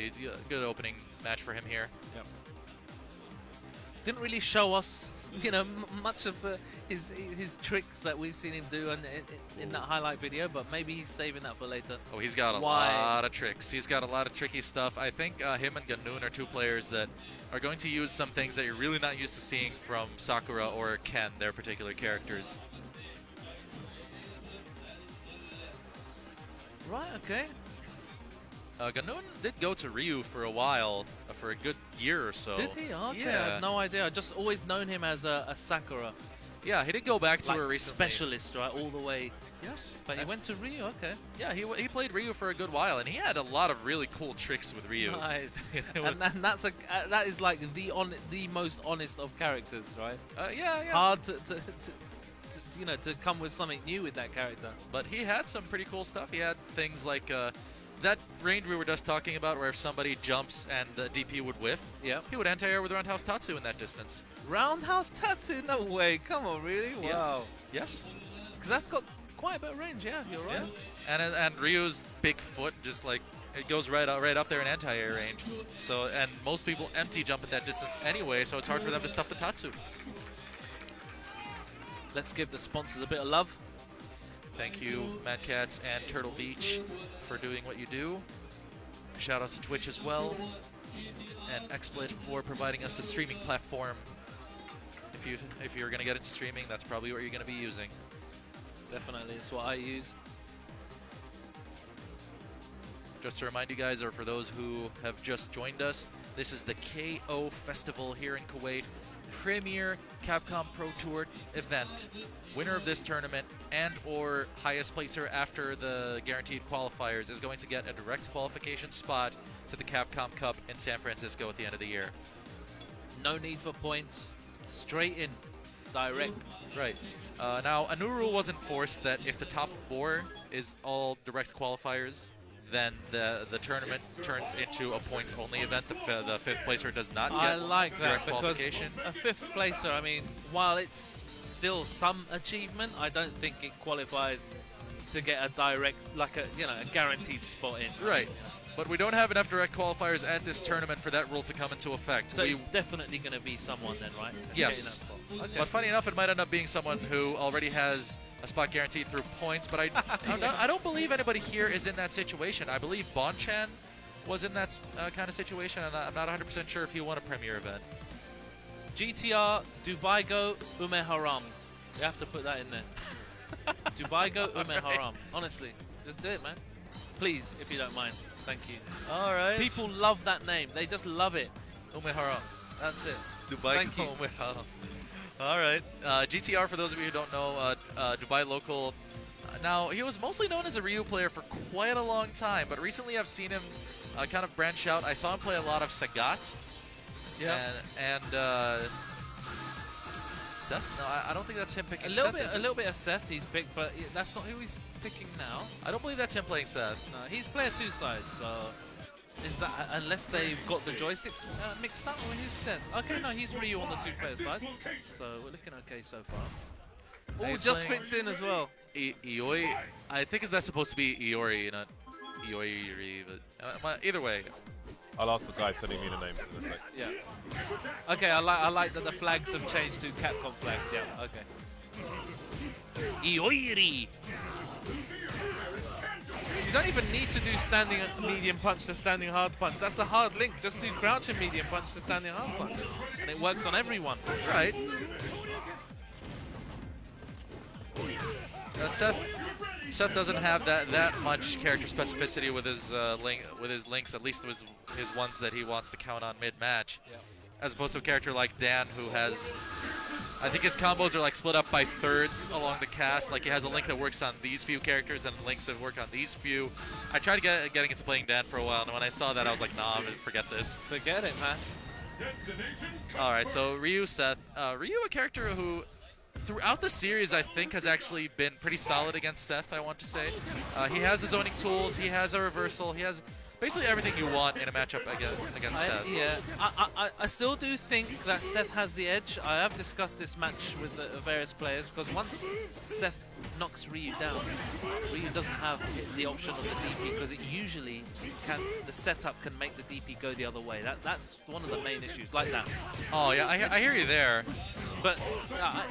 exactly. Good opening match for him here. Yep. Didn't really show us, you know, much of his tricks that we've seen him do in that highlight video, but maybe he's saving that for later. Oh, he's got a lot of tricks. He's got a lot of tricky stuff. I think him and Ganoon are two players that are going to use some things that you're really not used to seeing from Sakura or Ken, their particular characters. Right, okay. Ganoon did go to Ryu for a while, for a good year or so. Did he? Okay, Yeah. I had no idea. I just always known him as a Sakura. Yeah, he did go back to Like her recently. specialist, right, all the way. Yes. But he went to Ryu, okay. Yeah, he played Ryu for a good while, and he had a lot of really cool tricks with Ryu. Nice. You know, and that is like the most honest of characters, right? yeah. Hard to you know, to come with something new with that character. But he had some pretty cool stuff. He had things like that range we were just talking about, where if somebody jumps and the DP would whiff, Yep. he would anti-air with Roundhouse Tatsu in that distance. Roundhouse Tatsu? No way. Come on, really? Wow. Yes. Because that's got quite a bit of range, yeah, you're right. Yeah. And Ryu's big foot just like it goes right up there in anti-air range. So and most people empty jump at that distance anyway, so it's hard for them to stuff the Tatsu. Let's give the sponsors a bit of love. Thank you, Mad Cats and Turtle Beach, for doing what you do. Shout outs to Twitch as well, and XSplit for providing us the streaming platform. If you're going to get into streaming, that's probably what you're going to be using. Definitely, it's what I use. Just to remind you guys, or for those who have just joined us, this is the KO Festival here in Kuwait. Premier Capcom Pro Tour event. Winner of this tournament and or highest placer after the guaranteed qualifiers is going to get a direct qualification spot to the Capcom Cup in San Francisco at the end of the year. No need for points. Straight in. Direct. Right. Now, a new rule was enforced that if the top 4 is all direct qualifiers, then the tournament turns into a points-only event. The fifth placer does not get I like that direct because qualification. a fifth placer, I mean, while it's still some achievement, I don't think it qualifies to get a direct, like a guaranteed spot in. Right. But we don't have enough direct qualifiers at this tournament for that rule to come into effect. So it's definitely going to be someone then, right? That's Yes. getting that spot. Okay. But funny enough, it might end up being someone who already has a spot guaranteed through points, but I don't believe anybody here is in that situation. I believe Bonchan was in that kind of situation, and I'm not 100% sure if he won a Premier event. GTR, Dubai Go, Ume Haram. You have to put that in there. Dubai Go, Ume Haram. Honestly, just do it, man. Please, if you don't mind. Thank you. All right. People love that name. They just love it. Umeharam. That's it. Dubai Thank you. Umeharam. All right. GTR, for those of you who don't know, Dubai local. Now, he was mostly known as a Ryu player for quite a long time, but recently I've seen him kind of branch out. I saw him play a lot of Sagat. Yeah. And Seth? No, I don't think that's him picking A Seth. little bit of Seth he's picked, but that's not who he's picking now. I don't believe that's him playing Seth. No, he's player 2 side, so is that unless they've got the joysticks mixed up? Or who's Seth? Okay, no, he's Ryu on the 2-player side, so we're looking okay so far. Oh, He's just playing fits in as well. Ioi. I think that's supposed to be Iori, not Ioi. But either way. I'll ask the guy sending me the names in a sec. Yeah. Okay, I like that the flags have changed to Capcom flags. Yeah. Okay. Ioiri. You don't even need to do standing medium punch to standing hard punch. That's a hard link. Just do crouching medium punch to standing hard punch, and it works on everyone. Right. Seth doesn't have that much character specificity with his links, at least with his ones that he wants to count on mid-match. Yeah. As opposed to a character like Dan, who has, I think his combos are like split up by thirds along the cast. Like he has a link that works on these few characters and links that work on these few. I tried getting into playing Dan for a while, and when I saw that, I was like, nah, I'm gonna forget this. Forget it, man. All right, so Ryu, Seth. Ryu, a character who, throughout the series, I think has actually been pretty solid against Seth, I want to say. He has his zoning tools, he has a reversal, he has Basically everything you want in a matchup against Seth. Yeah, I still do think that Seth has the edge. I have discussed this match with the various players because once Seth knocks Ryu down, Ryu doesn't have the option of the DP because it usually the setup can make the DP go the other way. That's one of the main issues, like that. Oh yeah, I hear you there. But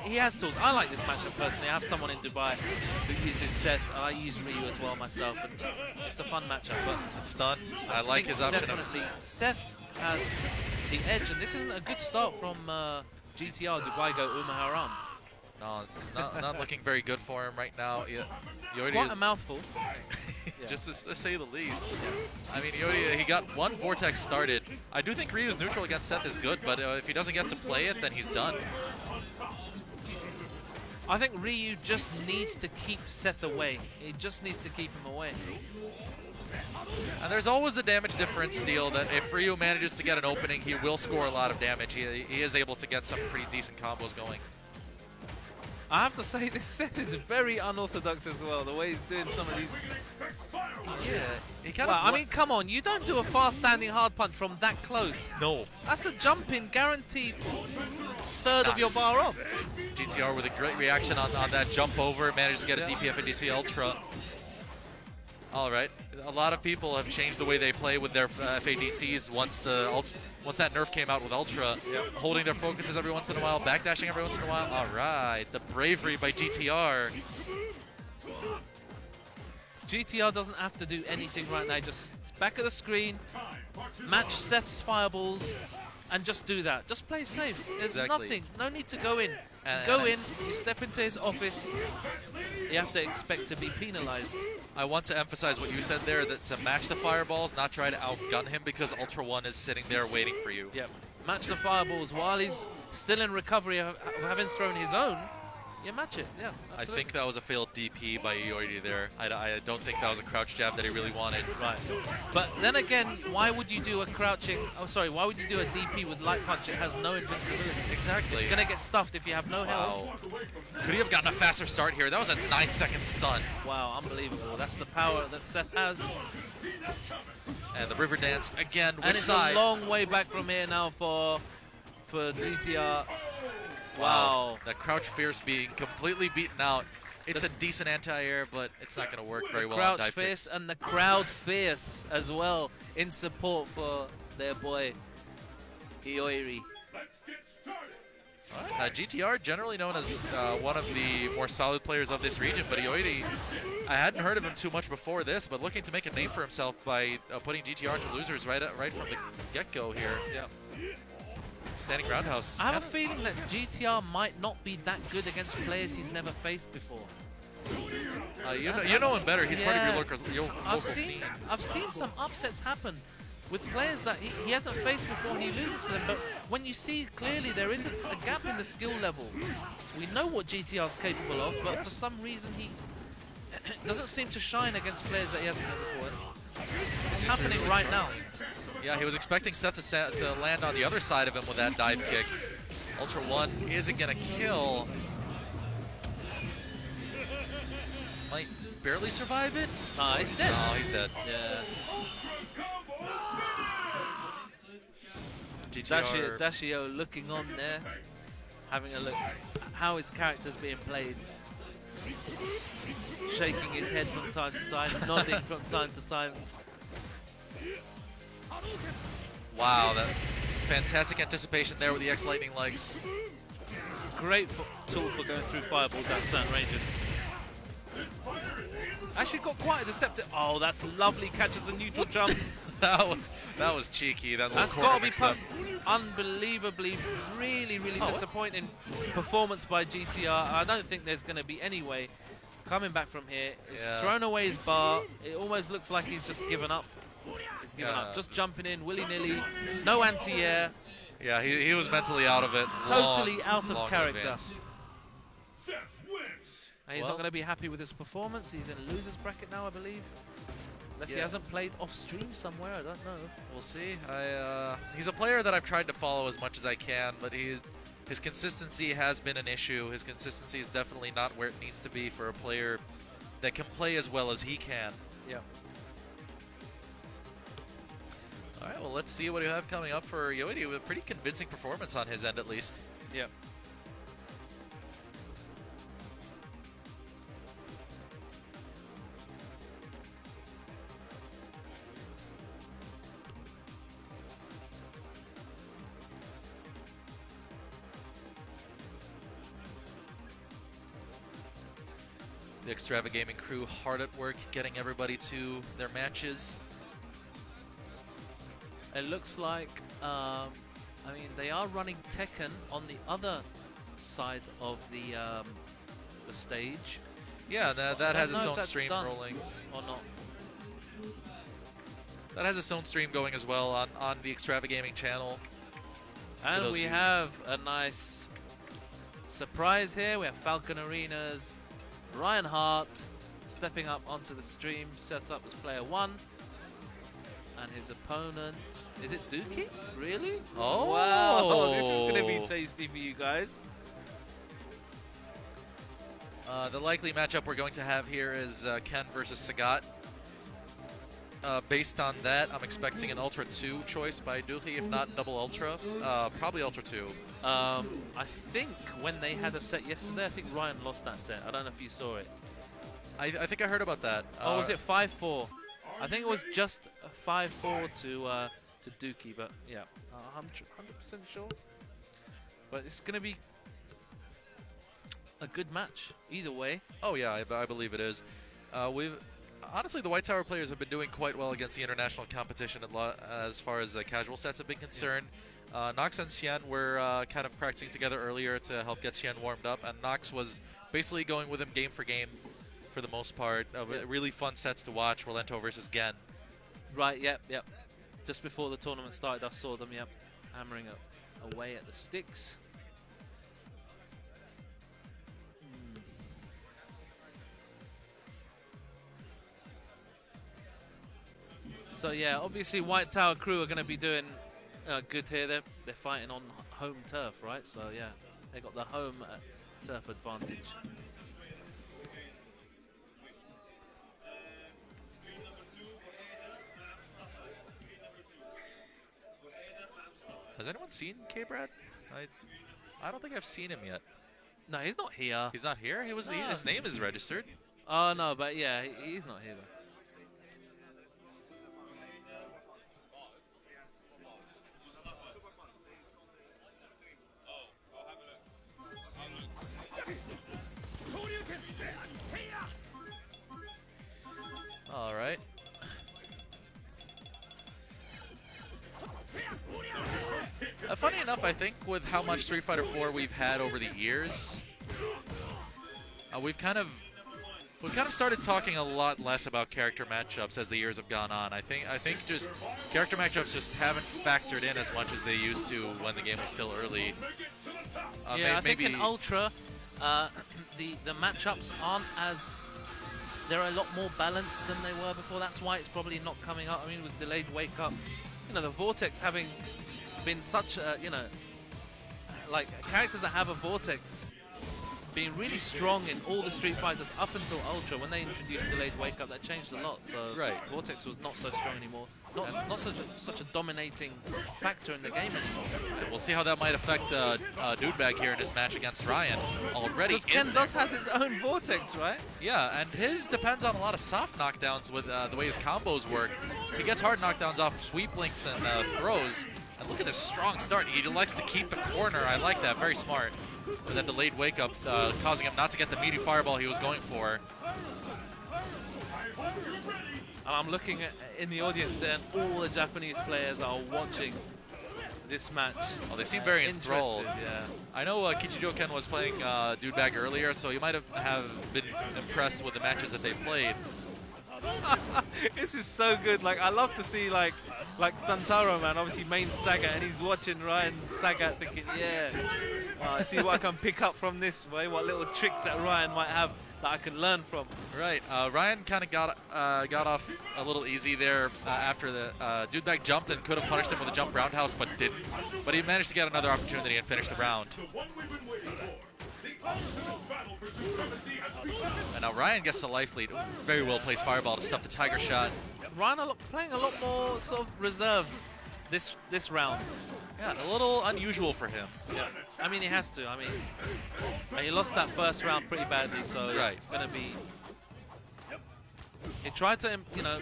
he has tools. I like this matchup personally. I have someone in Dubai who uses Seth. I use Ryu as well myself, and it's a fun matchup. But It's stun. I like his option. Definitely, Seth has the edge, and this isn't a good start from GTR Dubai Go Uma Haram. No, it's not looking very good for him right now. It's quite a mouthful. Just to say the least. I mean, he got one Vortex started. I do think Ryu's neutral against Seth is good, but if he doesn't get to play it, then he's done. I think Ryu just needs to keep Seth away. He just needs to keep him away. And there's always the damage difference deal that if Ryu manages to get an opening, he will score a lot of damage. He is able to get some pretty decent combos going. I have to say, this Seth is very unorthodox as well, the way he's doing some of these. Yeah, he kind I mean, come on, you don't do a fast-standing hard punch from that close. No. That's a jump-in guaranteed third of your bar off. GTR with a great reaction on that jump over, managed to get a DPF and DC Ultra. All right, a lot of people have changed the way they play with their FADCs once that nerf came out with Ultra, holding their focuses every once in a while, backdashing every once in a while. All right, the bravery by GTR. GTR doesn't have to do anything right now. Just back of the screen, match Seth's fireballs, and just do that. Just play safe. There's nothing. No need to go in. You step into his office, you have to expect to be penalized. I want to emphasize what you said there, that to match the fireballs, not try to outgun him because Ultra One is sitting there waiting for you. Yep. Match the fireballs while he's still in recovery of having thrown his own. You match it, yeah. Absolutely. I think that was a failed DP by Yoiri there. I don't think that was a crouch jab that he really wanted. Right. But then again, why would you do a crouching... Oh, sorry, why would you do a DP with light punch? It has no invincibility. Exactly. It's going to get stuffed if you have no health. Could he have gotten a faster start here? That was a 9-second stun. Wow, unbelievable. That's the power that Seth has. And the river dance again. And it's a long way back from here now for GTR. Wow. That crouch fierce being completely beaten out. It's a decent anti-air, but it's not going to work very well on Crouch dive fierce kicks. and the crowd fierce as well in support for their boy Yoiri. GTR generally known as one of the more solid players of this region, but Yoiri, I hadn't heard of him too much before this, but looking to make a name for himself by putting GTR into losers right from the get-go here. Yeah. Standing roundhouse. I have a feeling that GTR might not be that good against players he's never faced before. You know him better. He's part of your local scene. I've seen some upsets happen with players that he hasn't faced before and he loses to them. But when you see clearly there is a gap in the skill level, we know what GTR is capable of, but for some reason he doesn't seem to shine against players that he hasn't done before. It's happening right now. Yeah, he was expecting Seth to land on the other side of him with that dive kick. Ultra One isn't going to kill. Might barely survive it. Nah, he's dead. Oh, he's dead. Yeah. GTR. Dashio looking on there, having a look how his character's being played. Shaking his head from time to time, nodding from time to time. Wow, that fantastic anticipation there with the X Lightning legs. Great tool for going through fireballs at certain ranges. Actually got quite a deceptive... Oh, that's lovely. Catches the neutral jump. that was cheeky. That's got to be unbelievably, really disappointing performance by GTR. I don't think there's going to be any way coming back from here. He's thrown away his bar. It almost looks like he's just given up. He's given up. Just jumping in willy-nilly. No anti-air. Yeah, he was mentally out of it. Totally out of character. Advance. And he's not going to be happy with his performance. He's in loser's bracket now, I believe. Unless he hasn't played off stream somewhere, I don't know. We'll see. He's a player that I've tried to follow as much as I can, but his consistency has been an issue. His consistency is definitely not where it needs to be for a player that can play as well as he can. Yeah. All right, well, let's see what we have coming up for Yoichi with a pretty convincing performance on his end, at least. Yep. The Extrava Gaming crew hard at work getting everybody to their matches. It looks like, I mean, they are running Tekken on the other side of the stage. Yeah, that I has don't its know own if that's stream done rolling. or not. That has its own stream going as well on the Extrava Gaming channel. And those we views. have a nice surprise here. We have Falcon Arenas, Ryan Hart stepping up onto the stream, set up as player 1. And his opponent, is it Dookie? Really? Oh. Wow, this is going to be tasty for you guys. The likely matchup we're going to have here is Ken versus Sagat. Based on that, I'm expecting an Ultra 2 choice by Dookie, if not double Ultra. Probably Ultra 2. I think when they had a set yesterday, I think Ryan lost that set. I don't know if you saw it. I think I heard about that. Oh, was it 5-4? I think it was just a 5-4 to Dookie, but yeah, I'm 100% sure. But it's going to be a good match either way. Oh yeah, I believe it is. Honestly, the White Tower players have been doing quite well against the international competition as far as casual sets have been concerned. Nox and Xian were kind of practicing together earlier to help get Xian warmed up, and Nox was basically going with him game for game for the most part. Really fun sets to watch, Rolento versus Gen. Right, yep. Just before the tournament started, I saw them, hammering away at the sticks. So yeah, obviously White Tower crew are going to be doing good here. They're fighting on home turf, right? So yeah, they got the home turf advantage. Has anyone seen K-Brad? I don't think I've seen him yet. No, he's not here. He's not here? His name is registered. Oh no, but yeah, he's not here though. All right. Funny enough, I think with how much Street Fighter 4 we've had over the years, we've kind of started talking a lot less about character matchups as the years have gone on. I think just character matchups just haven't factored in as much as they used to when the game was still early. Yeah, I think in Ultra, the matchups aren't as... They're a lot more balanced than they were before. That's why it's probably not coming up. I mean, with delayed wake up, the Vortex having been such a, like characters that have a Vortex being really strong in all the Street Fighters up until Ultra. When they introduced delayed wake up, that changed a lot. So right. Vortex was not so strong anymore. Not such a dominating factor in the game anymore. We'll see how that might affect Dudebag here in his match against Ryan. Already, because Ken does has his own Vortex, right? Yeah, and his depends on a lot of soft knockdowns with the way his combos work. He gets hard knockdowns off sweep links and throws. And look at this strong start. He likes to keep the corner. I like that. Very smart. With that delayed wake up, causing him not to get the meaty fireball he was going for. And I'm looking in the audience there, and all the Japanese players are watching this match. Oh, they seem very enthralled. Yeah. I know Kichijo Ken was playing Dudebag earlier, so you might have been impressed with the matches that they played. This is so good. Like, I love to see like Santaro, man, obviously main Sagat, and he's watching Ryan Sagat thinking, yeah, I see what I can pick up from this way, what little tricks that Ryan might have that I can learn from. Right. Ryan kind of got off a little easy there after the Dudebag jumped and could have punished him with a jump roundhouse, but didn't. But he managed to get another opportunity and finish the round. And now Ryan gets the life lead. Very well placed fireball to stuff the Tiger Shot. Ryan playing a lot more sort of reserved this round. Yeah, a little unusual for him. Yeah. I mean, he has to. I mean, he lost that first round pretty badly, so Right. it's going to be... He tried to, you know,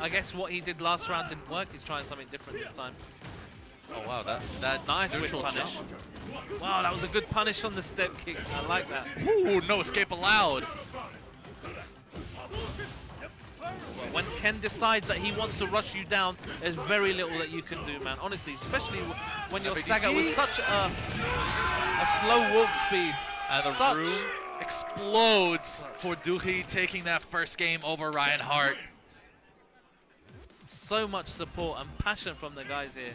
I guess what he did last round didn't work. He's trying something different this time. Oh wow, that Nice whip neutral punish. jump. Wow, that was a good punish on the step kick. I like that. Ooh, no escape allowed. When Ken decides that he wants to rush you down, there's very little that you can do, man. Honestly, especially when you're Sagat with such a slow walk speed. And the Such- room explodes for Duhi taking that first game over Ryan Hart. So much support and passion from the guys here.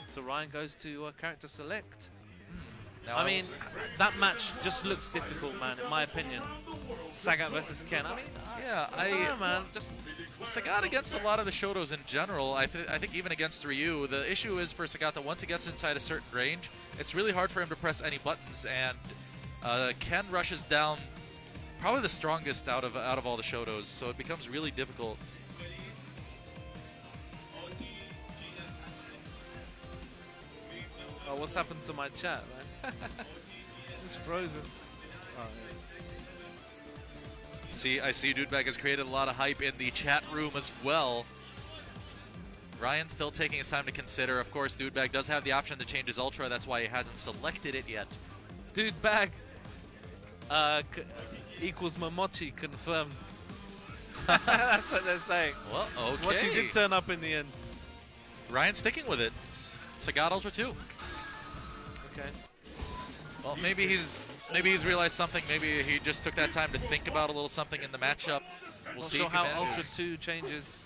So Ryan goes to character select. Now, I mean, that match just looks difficult, man, in my opinion. Sagat versus Ken. I mean, yeah, I don't know, man. Just Sagat against a lot of the Shotos in general, I think even against Ryu, the issue is for Sagat that once he gets inside a certain range, it's really hard for him to press any buttons, and Ken rushes down probably the strongest out of all the Shotos, so it becomes really difficult. oh, what's happened to my chat, man? This is frozen. Oh, I see Dudebag has created a lot of hype in the chat room as well. Ryan still taking his time to consider. Of course, Dudebag does have the option to change his Ultra. That's why he hasn't selected it yet. Dude bag equals Momochi confirmed. That's what they're saying. Well, okay. Momochi did turn up in the end. Ryan sticking with it. Sagat Ultra 2. Okay. Well, maybe he's realized something. Maybe he just took that time to think about a little something in the matchup. We'll Not see sure if he how manages. Ultra 2 changes.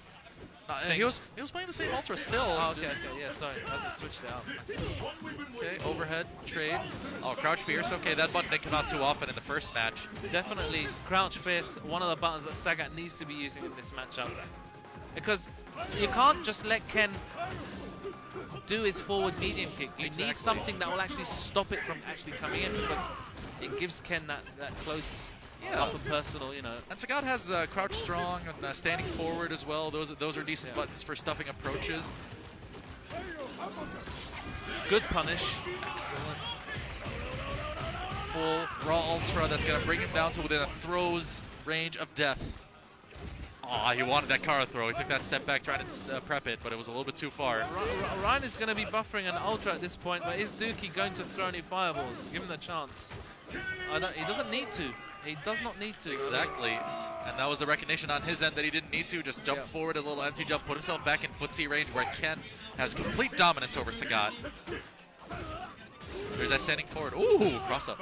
He was playing the same Ultra still. Oh, okay, yeah, sorry. I hasn't switched it out. Okay, overhead trade. Oh, crouch fierce. Okay, that button didn't come out too often in the first match. Definitely, crouch fierce, one of the buttons that Sagat needs to be using in this matchup. Because you can't just let Ken do his forward medium kick. You need something that will actually stop it from actually coming in, because it gives Ken that close up and personal, you know. And Sagat has crouch strong and standing forward as well. Those are decent buttons for stuffing approaches. Good punish. Excellent. Full raw ultra that's going to bring him down to within a throw's range of death. Aw, he wanted that Kara throw. He took that step back trying to prep it, but it was a little bit too far. Ryan is going to be buffering an ultra at this point, but is Dookie going to throw any fireballs? Give him the chance. He doesn't need to. He does not need to. Exactly. And that was the recognition on his end that he didn't need to. Just jump forward a little empty jump, put himself back in footsie range where Ken has complete dominance over Sagat. There's that standing forward. Ooh, cross up.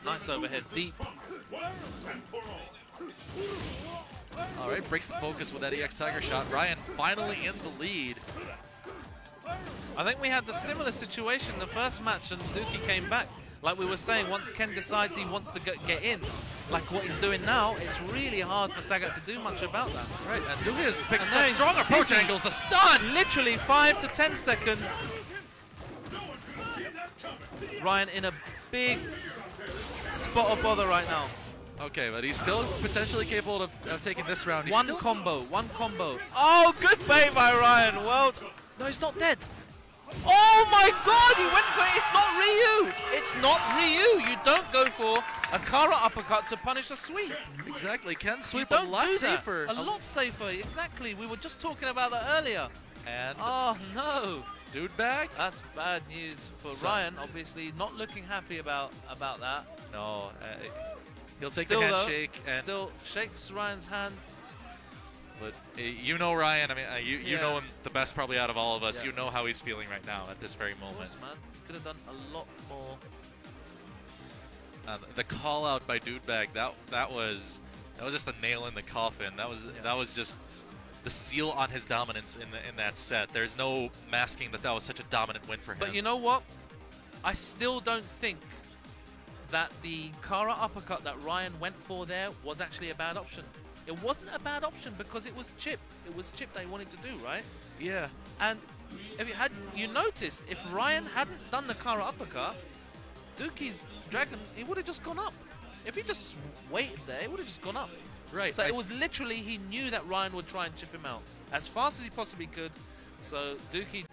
Nice overhead, deep. All right, breaks the focus with that EX Tiger shot. Ryan finally in the lead. I think we had the similar situation the first match, and Dookie came back. Like we were saying, once Ken decides he wants to get in, like what he's doing now, it's really hard for Sagat to do much about that. Right, and Dookie has picked And such now he's strong approach busy. angles. The stun! Literally 5 to 10 seconds. Ryan in a big spot of bother right now. Okay, but he's still potentially capable of taking this round. He's One still combo. Oh, good bait by Ryan. Well, no, he's not dead. Oh my God, he went for it. It's not Ryu. It's not Ryu. You don't go for a Kara uppercut to punish a sweep. Exactly. Ken You sweep a don't lot do that. safer. A lot safer. Exactly. We were just talking about that earlier. And Oh no. Dudebag? That's bad news for Ryan. Obviously, not looking happy about that. No. He'll take Still, the though, handshake. And still shakes Ryan's hand. but you know Ryan. I mean, you Yeah. know him the best probably out of all of us. Yeah. You know how he's feeling right now at this very Of moment. course, man. Could have done a lot more. The call out by Dudebag, that was just a nail in the coffin. That was just the seal on his dominance in that set. There's no masking that was such a dominant win for him. But you know what? I still don't think that the Kara uppercut that Ryan went for there was actually a bad option. It wasn't a bad option because it was chip. It was chip they wanted to do, right? Yeah. And if you noticed, if Ryan hadn't done the Kara uppercut, Dookie's dragon, he would have just gone up. If he just waited there, it would have just gone up. Right. So it was literally, he knew that Ryan would try and chip him out. as fast as he possibly could. So Dookie.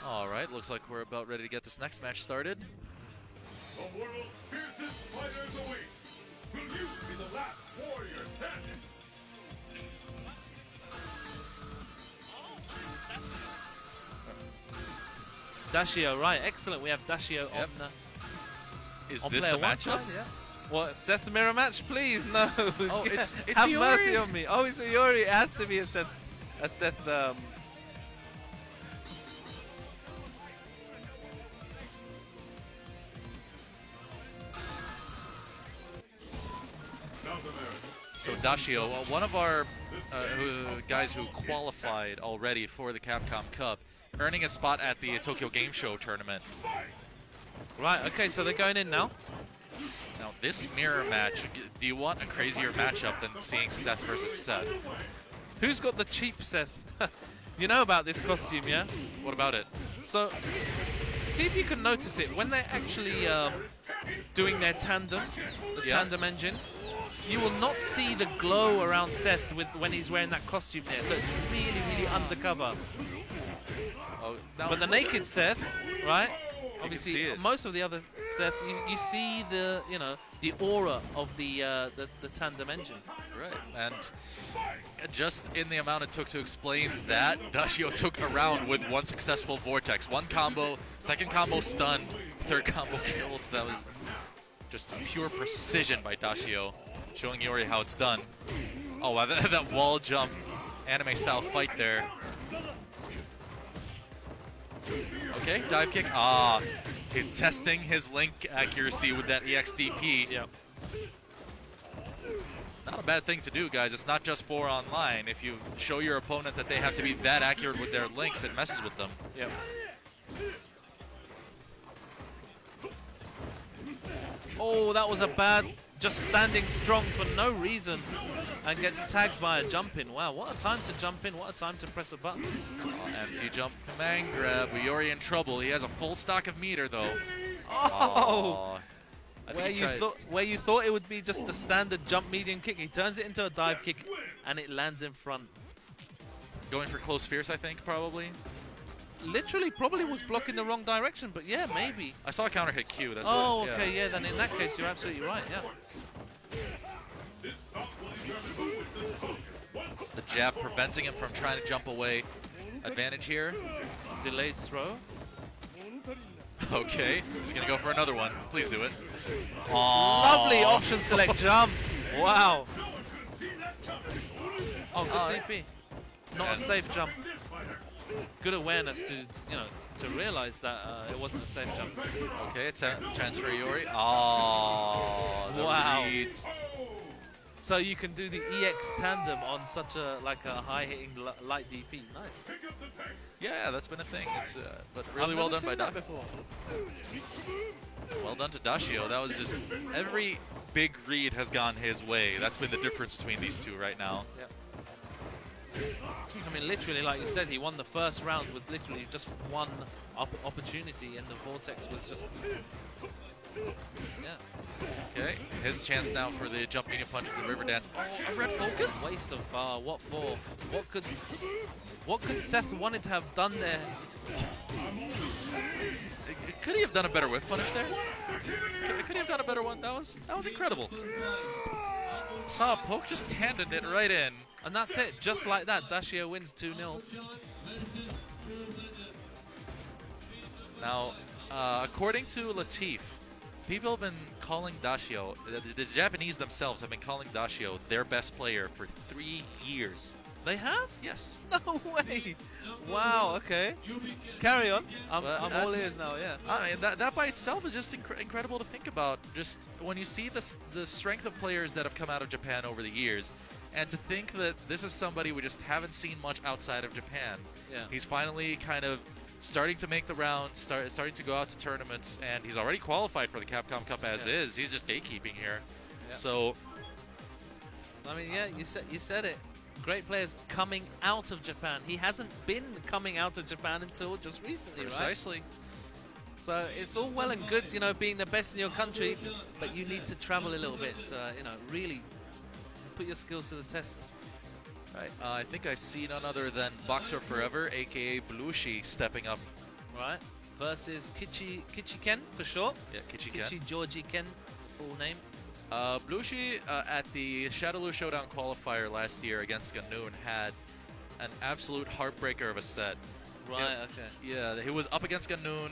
All right, looks like we're about ready to get this next match started. The world's fiercest fighters await. Will you be the last warrior standing? Dashio, right, excellent. We have Dashio on the. Is on this player the one matchup? side, yeah. What, Seth mirror match, please? No. Oh, it's have Iori. mercy on me. Oh, it's Iori. It has to be a Seth. South America. So Dashio, one of our guys who qualified already for the Capcom Cup, earning a spot at the Tokyo Game Show tournament. Right. Okay. So they're going in now. Now this mirror match, do you want a crazier matchup than seeing Seth versus Seth? Who's got the cheap Seth? You know about this costume, yeah? What about it? So, see if you can notice it. When they're actually doing their tandem, the Yeah. tandem engine, you will not see the glow around Seth when he's wearing that costume there. So it's really, really undercover. Oh, now But the naked Seth, right? see Obviously, it. most of the other Seth, you see the the aura of the tandem engine. right, and just in the amount it took to explain that, Dashio took a round with one successful Vortex. One combo, second combo stunned, third combo killed. That was just pure precision by Dashio, showing Iori how it's done. Oh, wow, that wall jump, anime-style fight there. Okay, dive kick. Ah, he's testing his link accuracy with that EXDP. Yep. Not a bad thing to do, guys. It's not just for online. If you show your opponent that they have to be that accurate with their links, it messes with them. Yep. Oh, that was a bad, just standing strong for no reason and gets tagged by a jump in. Wow, what a time to jump in, what a time to press a button. Empty jump command grab. Iori in trouble. He has a full stock of meter, though. Oh! Aw. I think he tried- Where you thought it would be just a standard jump medium kick, he turns it into a dive kick and it lands in front. Going for close fierce, I think, probably. Literally, probably was blocking the wrong direction, but yeah, maybe. I saw a counter hit Q. That's Oh, what, okay, yeah, then in that case, you're absolutely right, yeah. The jab preventing him from trying to jump away. Advantage here. Delayed throw. Okay, he's gonna go for another one. Please do it. Lovely option select jump. Wow. Oh, good Oh, DP. Not a and- safe jump. Good awareness to, to realize that it wasn't a safe jump. Okay, chance for Iori. Oh, the Wow. reads. So you can do the EX tandem on such a high-hitting light DP. Nice. Yeah, that's been a thing. It's but really I've well never done by seen that Da. before. Well done to Dashio. That was just every big read has gone his way. That's been the difference between these two right now. Yep. I mean, literally, like you said, he won the first round with literally just one opportunity, and the Vortex was just, yeah. Okay, his chance now for the jump medium punch with the river dance. Oh, a red focus. Waste of bar. What for? What could Seth wanted to have done there? Could he have done a better whiff punish there? Could he have done a better one? That was incredible. Saw a poke, just handed it right in. And that's it. Just like that, Dashio wins 2-0. Now, according to Latif, people have been calling Dashio, the Japanese themselves have been calling Dashio their best player for 3 years. They have? Yes. No way. Wow. Okay. Carry on. I'm all that's- ears now. Yeah. I mean, that by itself is just incredible to think about. Just when you see the strength of players that have come out of Japan over the years, and to think that this is somebody we just haven't seen much outside of Japan. Yeah. He's finally kind of starting to make the rounds, starting to go out to tournaments, and he's already qualified for the Capcom Cup as Yeah. is. He's just gatekeeping here. Yeah. So I mean, yeah, you said it. Great players coming out of Japan. He hasn't been coming out of Japan until just recently, right? precisely. So it's all well and good, you know, being the best in your country, but you need to travel a little bit, you know, really put your skills to the test. Right. I think I see none other than Boxer Forever, aka Belushi, stepping up. Right, versus Kichi Ken for short. Yeah, Kichi Ken. Kichi Georgie Ken, full name. Belushi at the Shadowloo Showdown qualifier last year against Ganoon had an absolute heartbreaker of a set. Right, Yeah. okay. Yeah, he was up against Ganoon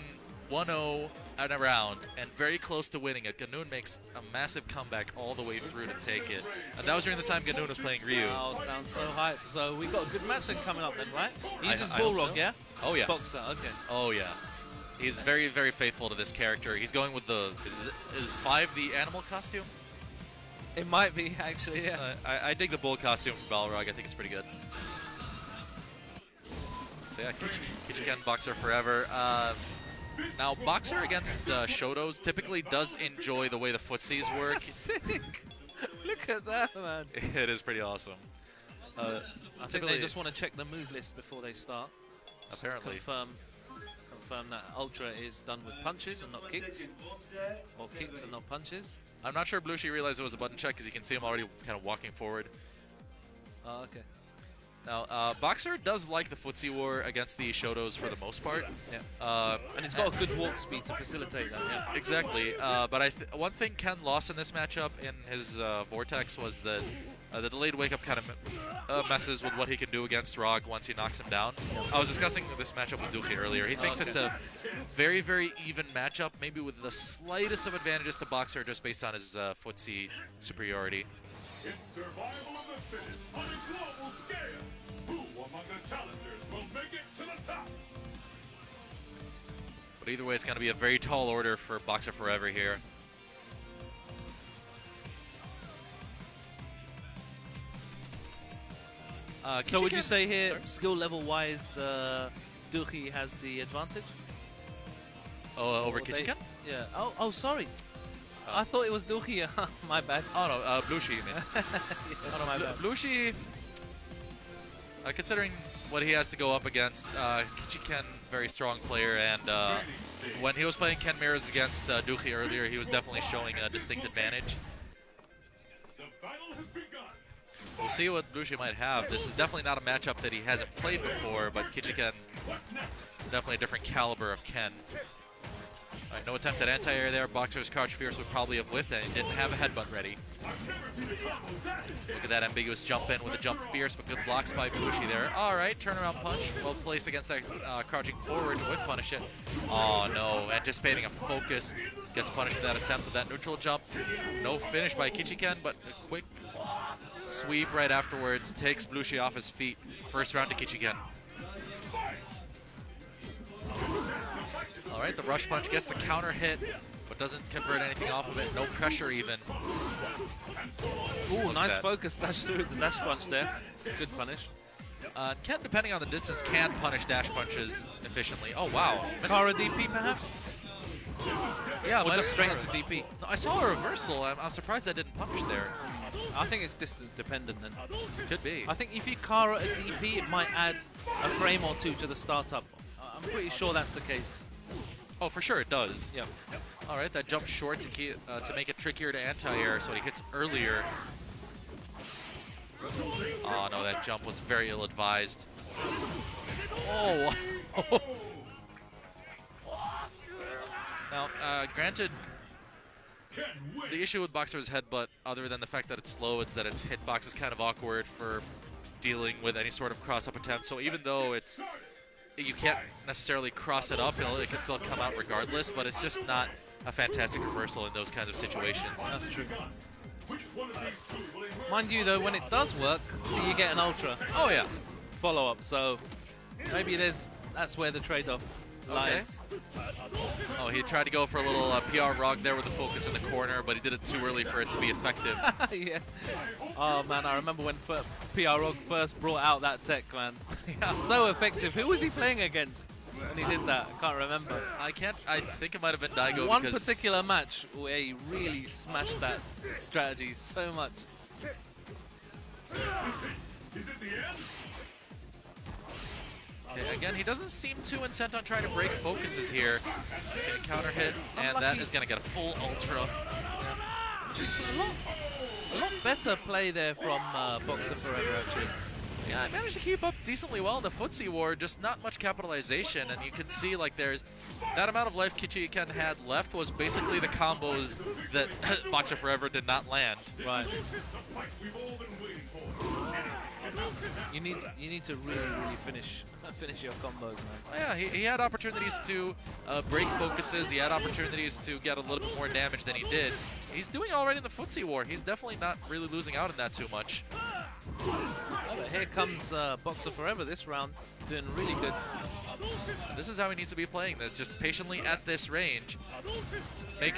1-0 and a round and very close to winning it. Ganoon makes a massive comeback all the way through to take it. And that was during the time Ganoon was playing Ryu. Oh, sounds so hype. So we got a good match then coming up then, right? He's just I hope Bullrock, so. yeah? Oh, yeah. Boxer, okay. Oh, yeah. He's very, very faithful to this character. He's going with the... Is 5 the animal costume? It might be, actually, yeah. I dig the bull costume from Balrog. I think it's pretty good. So yeah, Kichi Ken, Boxer Forever. Now, Boxer against Shotos typically does enjoy the way the footsies work. Sick! Look at that, man. It is pretty awesome. I think they typically- just want to check the move list before they start. Just to Apparently. confirm that Ultra is done with punches and not kicks. Or kicks and not punches. I'm not sure Belushi realized it was a button check because you can see him already kind of walking forward. Oh, okay. Now, Boxer does like the footsie war against the Shotos for the most part. Yeah. And he's got a good walk speed to facilitate that, yeah. Exactly, but one thing Ken lost in this matchup in his Vortex was that the delayed wake-up kind of messes with what he can do against Rog once he knocks him down. I was discussing this matchup with Duki earlier. He thinks okay. it's a very, very even matchup, maybe with the slightest of advantages to Boxer just based on his footsie superiority. It's survival of the fittest on a global scale. Who among the challengers will make it to the top? But either way, it's going to be a very tall order for Boxer Forever here. So would you Kichiken- say here, Sorry? skill level wise, Duki has the advantage? Over Or they- Kichiken? Yeah. Oh, sorry. I thought it was Duki. My bad. Oh no, Belushi, you mean? Oh, no, my bad. Belushi, considering what he has to go up against, Kichiken, very strong player, and when he was playing Ken Mirrors against Duki earlier, he was definitely showing a distinct advantage. The battle has begun. We'll see what Belushi might have. This is definitely not a matchup that he hasn't played before, but Kichiken, definitely a different caliber of Ken. All right, no attempt at anti-air there. Boxer's Crouch Fierce would probably have whiffed, and he didn't have a headbutt ready. Look at that ambiguous jump in with a jump fierce, but good blocks by Belushi there. All right, turnaround punch, well placed against that crouching forward, whip punish it. Oh no, anticipating a focus, gets punished for that attempt with that neutral jump. No finish by Kichiken, but a quick sweep right afterwards takes Belushi off his feet. First round to Kichiken. All right, the rush punch gets the counter hit, but doesn't convert anything off of it. No pressure even. Ooh, nice that. focus dash through the dash punch there. Good punish. Ken, depending on the distance, can punish dash punches efficiently. Oh, wow. Kara DP perhaps? Yeah, Or might just have- straight into DP? No, I saw a reversal. I'm surprised that didn't punish there. I think it's distance dependent then. Could be. I think if you Kara a DP, it might add a frame or two to the startup. I'm pretty sure that's the case. Oh, for sure it does. Yeah. All right, that jump short to make it trickier to anti-air, so he hits earlier. Oh, no, that jump was very ill-advised. Oh! Now, granted, the issue with Boxer's headbutt, other than the fact that it's slow, it's that its hitbox is kind of awkward for dealing with any sort of cross-up attempt. So even though you can't necessarily cross it up, it can still come out regardless, but it's just not a fantastic reversal in those kinds of situations. That's true. Which one of these two will emerge? Mind you though, when it does work, you get an ultra Oh, yeah. follow-up, so maybe that's where the trade-off lies. Oh, he tried to go for a little PR Rog there with the focus in the corner, but he did it too early for it to be effective. Yeah. Oh man, I remember when PR Rog first brought out that tech, man. Yeah. So effective. Who was he playing against? when he did that? I can't remember. I think it might have been Daigo. One because particular match where he really smashed that strategy so much. Is it the end? Okay, again, he doesn't seem too intent on trying to break focuses here. Okay, counter hit, and that Unlucky. is going to get a full ultra. A lot better play there from Boxer Forever, actually. Yeah, I managed to keep up decently well in the footsie war, just not much capitalization, and you can see like there's that amount of life Kichiken had left was basically the combos that Boxer Forever did not land. Right. The fight we've all been waiting for. You need to really finish your combos, man. Well, yeah, he had opportunities to break focuses. He had opportunities to get a little bit more damage than he did. He's doing all right in the footsie war. He's definitely not really losing out in that too much. Oh, but here comes Boxer Forever this round, doing really good. This is how he needs to be playing this, just patiently at this range. Make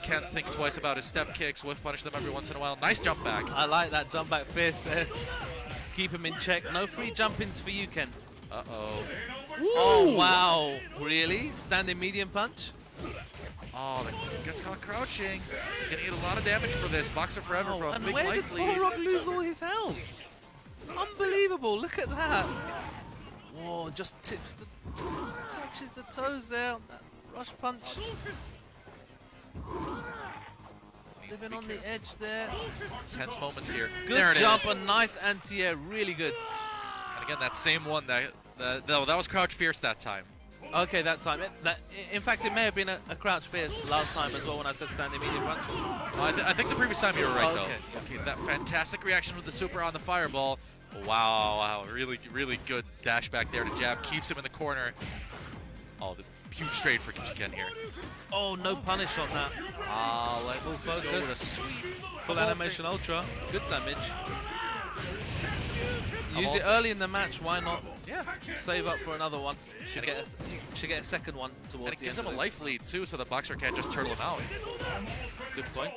Kent think twice about his step kicks, whiff punish them every once in a while. Nice jump back. I like that jump back fist there. Keep him in check. No free jump-ins for you, Ken. Uh-oh. Oh, wow. Really? Standing medium punch? Oh, that gets caught crouching. He's gonna eat a lot of damage for this. Boxer Forever for a and big where did life lead. Balrog lose all his health? Unbelievable. Look at that. Whoa, just touches the toes there. That rush punch. Needs to Living be on the edge there. Tense moments here. Good There it jump, is. a nice anti-air, really good. And again, that same one that was Crouch Fierce that time. Okay, that time. In fact, it may have been a crouch fierce last time as well when I said standing medium punch. I think the previous time you were right, Oh, though. okay. Okay, that fantastic reaction with the super on the fireball. Wow, really good dash back there to jab. Keeps him in the corner. Oh, the huge trade for Kichiken here. Oh, no punish on that. Ah, let Full go with a focus. sweep. Full animation ultra. Good damage. I'm Use all it early in the match. Why not? Yeah. Save up for another one. Should get a second one And towards it the gives end. him a life lead, too, so the Boxer can't just turtle him out. Good point.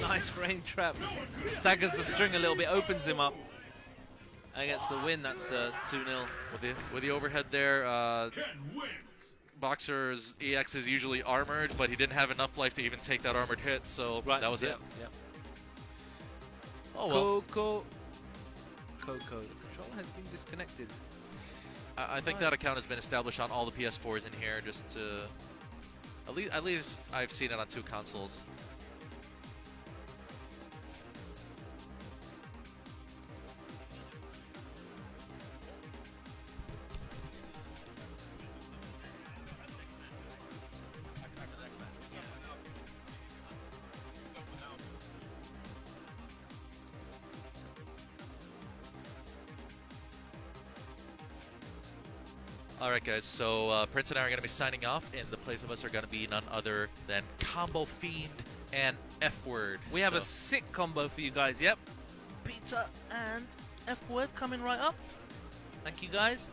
Nice rain trap. Staggers the string a little bit, opens him up. And gets the win. That's 2-0. With the overhead there, Ken wins. Boxer's EX is usually armored, but he didn't have enough life to even take that armored hit, so that was it. Yep. Oh well. Coco. The controller has been disconnected. I think that account has been established on all the PS4s in here, just to at least I've seen it on 2 consoles. Alright guys, so Prince and I are going to be signing off, and the place of us are going to be none other than Combo Fiend and F-Word. We have a sick combo for you guys, yep. Pizza and F-Word coming right up. Thank you guys.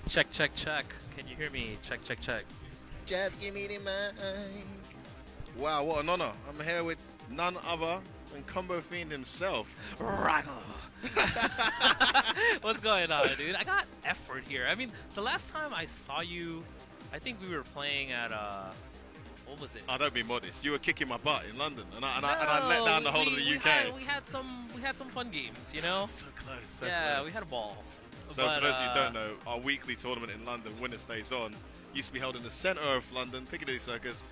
Check. Can you hear me? Check. Just give me the mic. Wow, what an honor. I'm here with none other than Combo Fiend himself. Raggle. What's going on, dude? I got F-Word here. I mean, the last time I saw you, I think we were playing at, what was it? Oh, don't be modest. You were kicking my butt in London, and I let down the whole of the UK. We had some fun games, you know? So close, so Yeah, close. we had a ball. So for those of you who don't know, our weekly tournament in London, Winner Stays On, used to be held in the centre of London, Piccadilly Circus.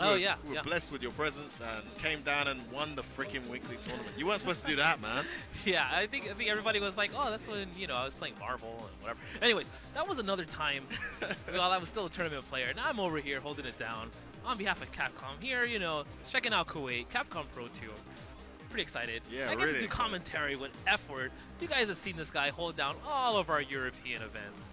Oh, were, yeah, we were yeah. blessed with your presence and came down and won the freaking weekly tournament. You weren't supposed to do that, man. Yeah, I think everybody was like, oh, that's when, I was playing Marvel and whatever. Anyways, that was another time while I was still a tournament player. Now I'm over here holding it down on behalf of Capcom here, checking out Kuwait, Capcom Pro Tour. Pretty excited. Yeah, I get really to do excited. commentary with F-Word. You guys have seen this guy hold down all of our European events.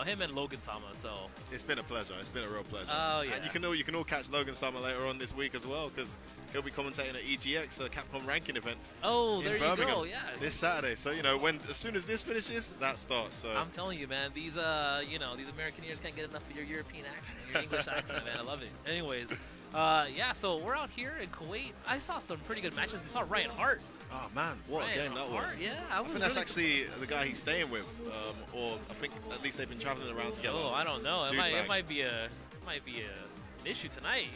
Him and Logan Sama, so It's been a pleasure. It's been a real pleasure. Oh, yeah. And you can all catch Logan Summer later on this week as well, because he'll be commentating at EGX, a Capcom ranking event oh, in there you Birmingham go, yeah. this Saturday. So as soon as this finishes, that starts. So I'm telling you, man, these these American ears can't get enough of your European accent, your English accent, man. I love it. Anyways, so we're out here in Kuwait. I saw some pretty good matches. You saw Ryan Hart. oh man, what a Ryan game that was! Hart, yeah, I I was think that's really actually the guy he's staying with, or I think at least they've been traveling around together. Oh, I don't know. It Dude might bag. be an issue tonight.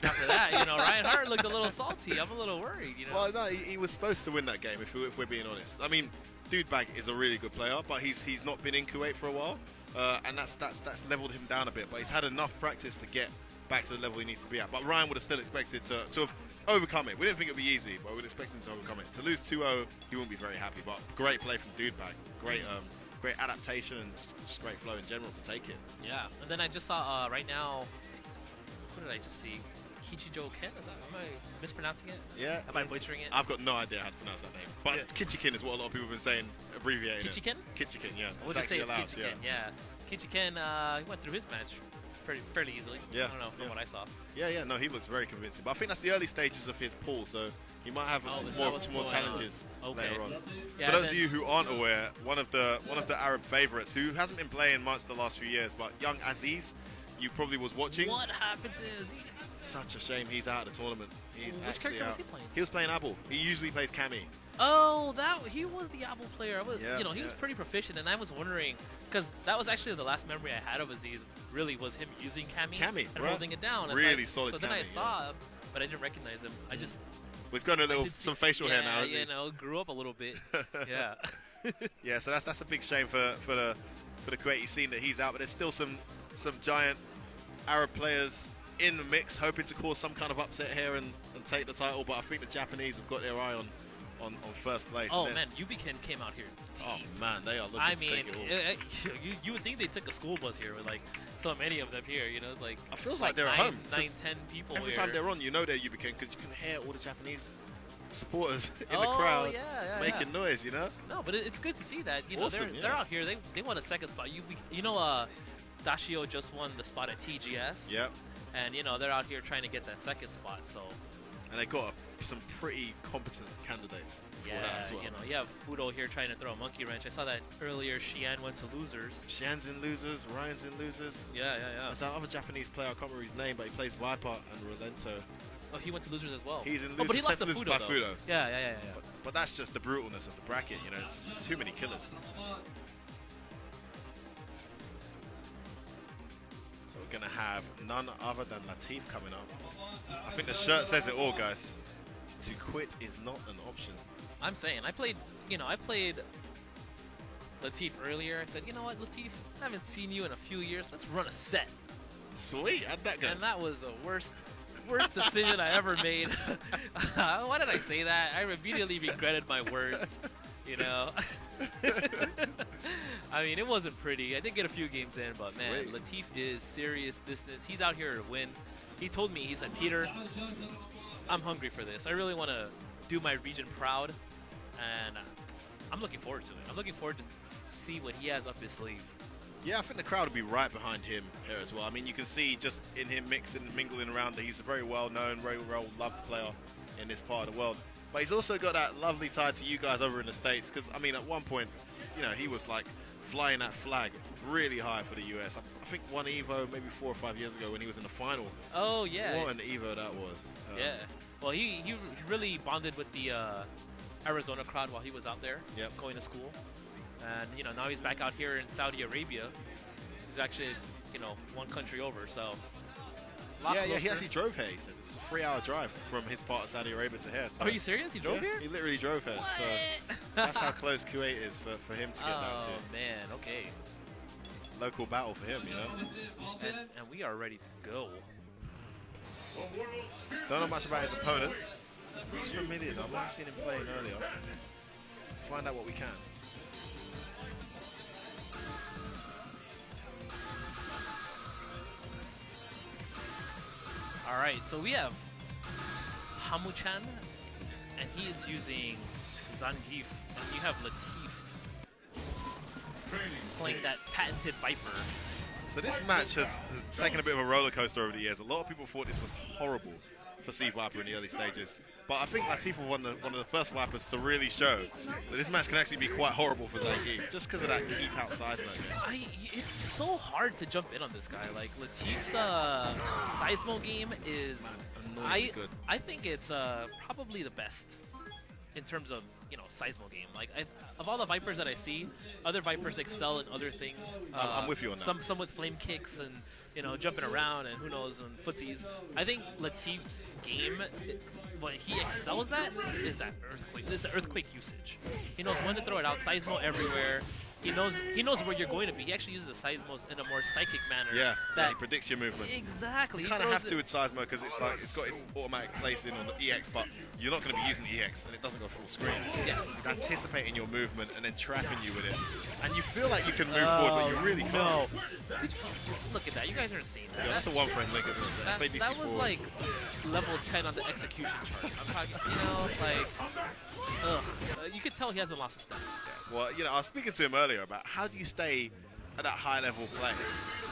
After that, Ryan Hart looked a little salty. I'm a little worried. Well, no, he was supposed to win that game if we're being honest. I mean, Dude Bag is a really good player, but he's not been in Kuwait for a while, and that's leveled him down a bit. But he's had enough practice to get back to the level he needs to be at. But Ryan would have still expected to have overcome it. We didn't think it would be easy, but we'd expect him to overcome it. To lose 2-0, he wouldn't be very happy. But great play from Dude Bag. Great adaptation and just great flow in general to take it. Yeah, and then I just saw right now. What did I just see? Kichijo Ken? Am I mispronouncing it? Yeah. Am I butchering it? I've got no idea how to pronounce that name. But Yeah. Kichikin is what a lot of people have been saying, abbreviating it. Kichiken? Kichikin, yeah. We'll just say it's allowed, Kichiken. Yeah. Kichiken, he went through his match fairly easily. Yeah, I don't know from yeah. what I saw. Yeah, no, he looks very convincing. But I think that's the early stages of his pull, so he might have Oh, is that more what's more going on? challenges Okay. later on. Yeah, For those then- of you who aren't aware, one of the Arab favourites who hasn't been playing much the last few years, but young Aziz, you probably was watching. What happened to Aziz? Such a shame he's out of the tournament. He's Which actually character out. was he playing? He was playing Abel. He usually plays Cammy. Oh, he was the Apple player. He was Yeah. pretty proficient, and I was wondering because that was actually the last memory I had of Aziz. Really, was him using Cammy Cammy, and right. holding it down. It's Really like- solid So then I Cammy, saw him, but I didn't recognize him. I just He's got a little did see- some facial hair now. Yeah, hasn't he? grew up a little bit. Yeah. Yeah, so that's a big shame for the Kuwaiti scene that he's out, but there's still some giant Arab players in the mix, hoping to cause some kind of upset here and take the title. But I think the Japanese have got their eye on first place. Oh and man, Yubiken came out here. oh man, they are looking I to mean, take it all. you would think they took a school bus here with like so many of them here. It's like It feels like they're at home, 'cause 10 people Every here. time they're on, you know they're Yubiken because you can hear all the Japanese supporters in the Oh, crowd yeah, making noise. No, but it's good to see that. Awesome, they're yeah. out here. They won a second spot. Dashio just won the spot at TGS. Yep, And they're out here trying to get that second spot. So and they got some pretty competent candidates for that as well. you have Fudo here trying to throw a monkey wrench. I saw that earlier. Xian went to losers. Shan's in losers, Ryan's in losers. Yeah. There's that other Japanese player, I can't remember his name, but he plays Viper and Rolento. Oh, he went to losers as well. He's in Oh, but he losers, lost to sent to Fudo, losers by though. Fudo. Yeah. But that's just the brutalness of the bracket, it's just too many killers. So we're going to have none other than Latif coming up. I think the shirt says it all, guys. To quit is not an option. I'm saying, I played Latif earlier. I said, you know what, Latif, I haven't seen you in a few years. Let's run a set. Sweet, how'd that go? And that was the worst decision I ever made. Why did I say that? I immediately regretted my words. I mean, it wasn't pretty. I did get a few games in, but man, Sweet. Latif is serious business. He's out here to win. He told me, he said, Peter, I'm hungry for this. I really want to do my region proud, and I'm looking forward to it. I'm looking forward to see what he has up his sleeve. Yeah, I think the crowd will be right behind him here as well. I mean, you can see just in him mixing and mingling around that he's a very well-known, very well-loved player in this part of the world. But he's also got that lovely tie to you guys over in the States because, I mean, at one point, he was like flying that flag really high for the US. I think one Evo maybe 4 or 5 years ago when he was in the final. Oh, yeah. What an Evo that was. Yeah. Well, he really bonded with the Arizona crowd while he was out there going to school. And, now he's back out here in Saudi Arabia. He's actually, one country over, so. Yeah, he actually drove here. He said it's a 3-hour drive from his part of Saudi Arabia to here. So Are you serious? He drove here? He literally drove here. So that's how close Kuwait is for him to get down to. Oh, man, okay. Local battle for him, And we are ready to go. Don't know much about his opponent. Looks familiar though. I might have seen him playing earlier. Find out what we can. All right, so we have Hamuchan, and he is using Zangief, and you have Latif playing that patented Viper. So this match has taken a bit of a roller coaster over the years. A lot of people thought this was horrible for C Viper in the early stages, but I think Latif was one of the first Vipers to really show that this match can actually be quite horrible for Zangief, just because of that keep out Seismo. It's so hard to jump in on this guy. Like Latif's Seismo game is, Annoyingly good. I think it's probably the best in terms of Seismo game. Like of all the Vipers that I see, other Vipers excel in other things. I'm with you on that. Some with flame kicks and jumping around and who knows and footsies. I think Latif's game, what he excels at is that earthquake. Is the earthquake usage. He knows when to throw it out. Seismo everywhere. He knows where you're going to be. He actually uses the Seismos in a more psychic manner. Yeah, that he predicts your movement. Exactly. You kind of have to with Seismo because it's got its automatic placing on the EX, but you're not going to be using the EX and it doesn't go full screen. Yeah. It's anticipating your movement and then trapping you with it. And you feel like you can move forward, but you really can't. No. Look at that. You guys aren't seeing that. Yeah, that's a one-friend link, isn't it? That was like level 10 on the execution chart. I'm talking, ugh. You could tell he hasn't lost a step. Well, I was speaking to him earlier about how do you stay at that high-level play.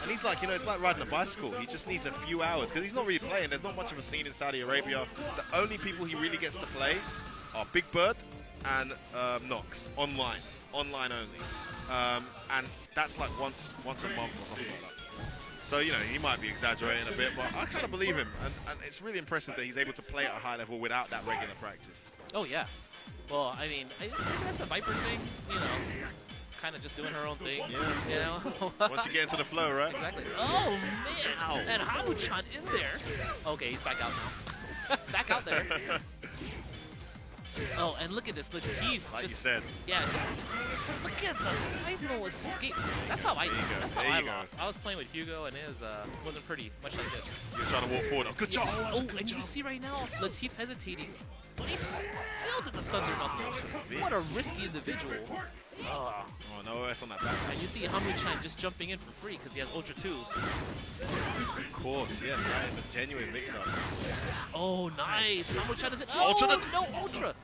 And he's like, it's like riding a bicycle. He just needs a few hours because he's not really playing. There's not much of a scene in Saudi Arabia. The only people he really gets to play are Big Bird and Nox online only. And that's like once a month or something like that. So, he might be exaggerating a bit, but I kind of believe him. And it's really impressive that he's able to play at a high level without that regular practice. Oh, yeah. Well, I mean, I think that's a Viper thing, kind of just doing her own thing. Yeah. Once you get into the flow, right? Exactly. Oh, man. Ow. And Hamuchan in there. Okay, he's back out now. Back out there. Oh, and look at this. Latif. Like you said. Yeah, just look at the Seismo escape. That's how I lost. I was playing with Hugo, and it wasn't pretty much like this. You're trying to walk forward. Oh, good job. Oh, and you see right now, Latif hesitating, but he still did the Thunder Knuckle. What a risky individual. Oh, no OS on that back. And you see Hamuchan just jumping in for free because he has Ultra 2. Of course, yes, that is a genuine mix-up. Oh, nice. Hamuchan is it? Ultra, no Ultra.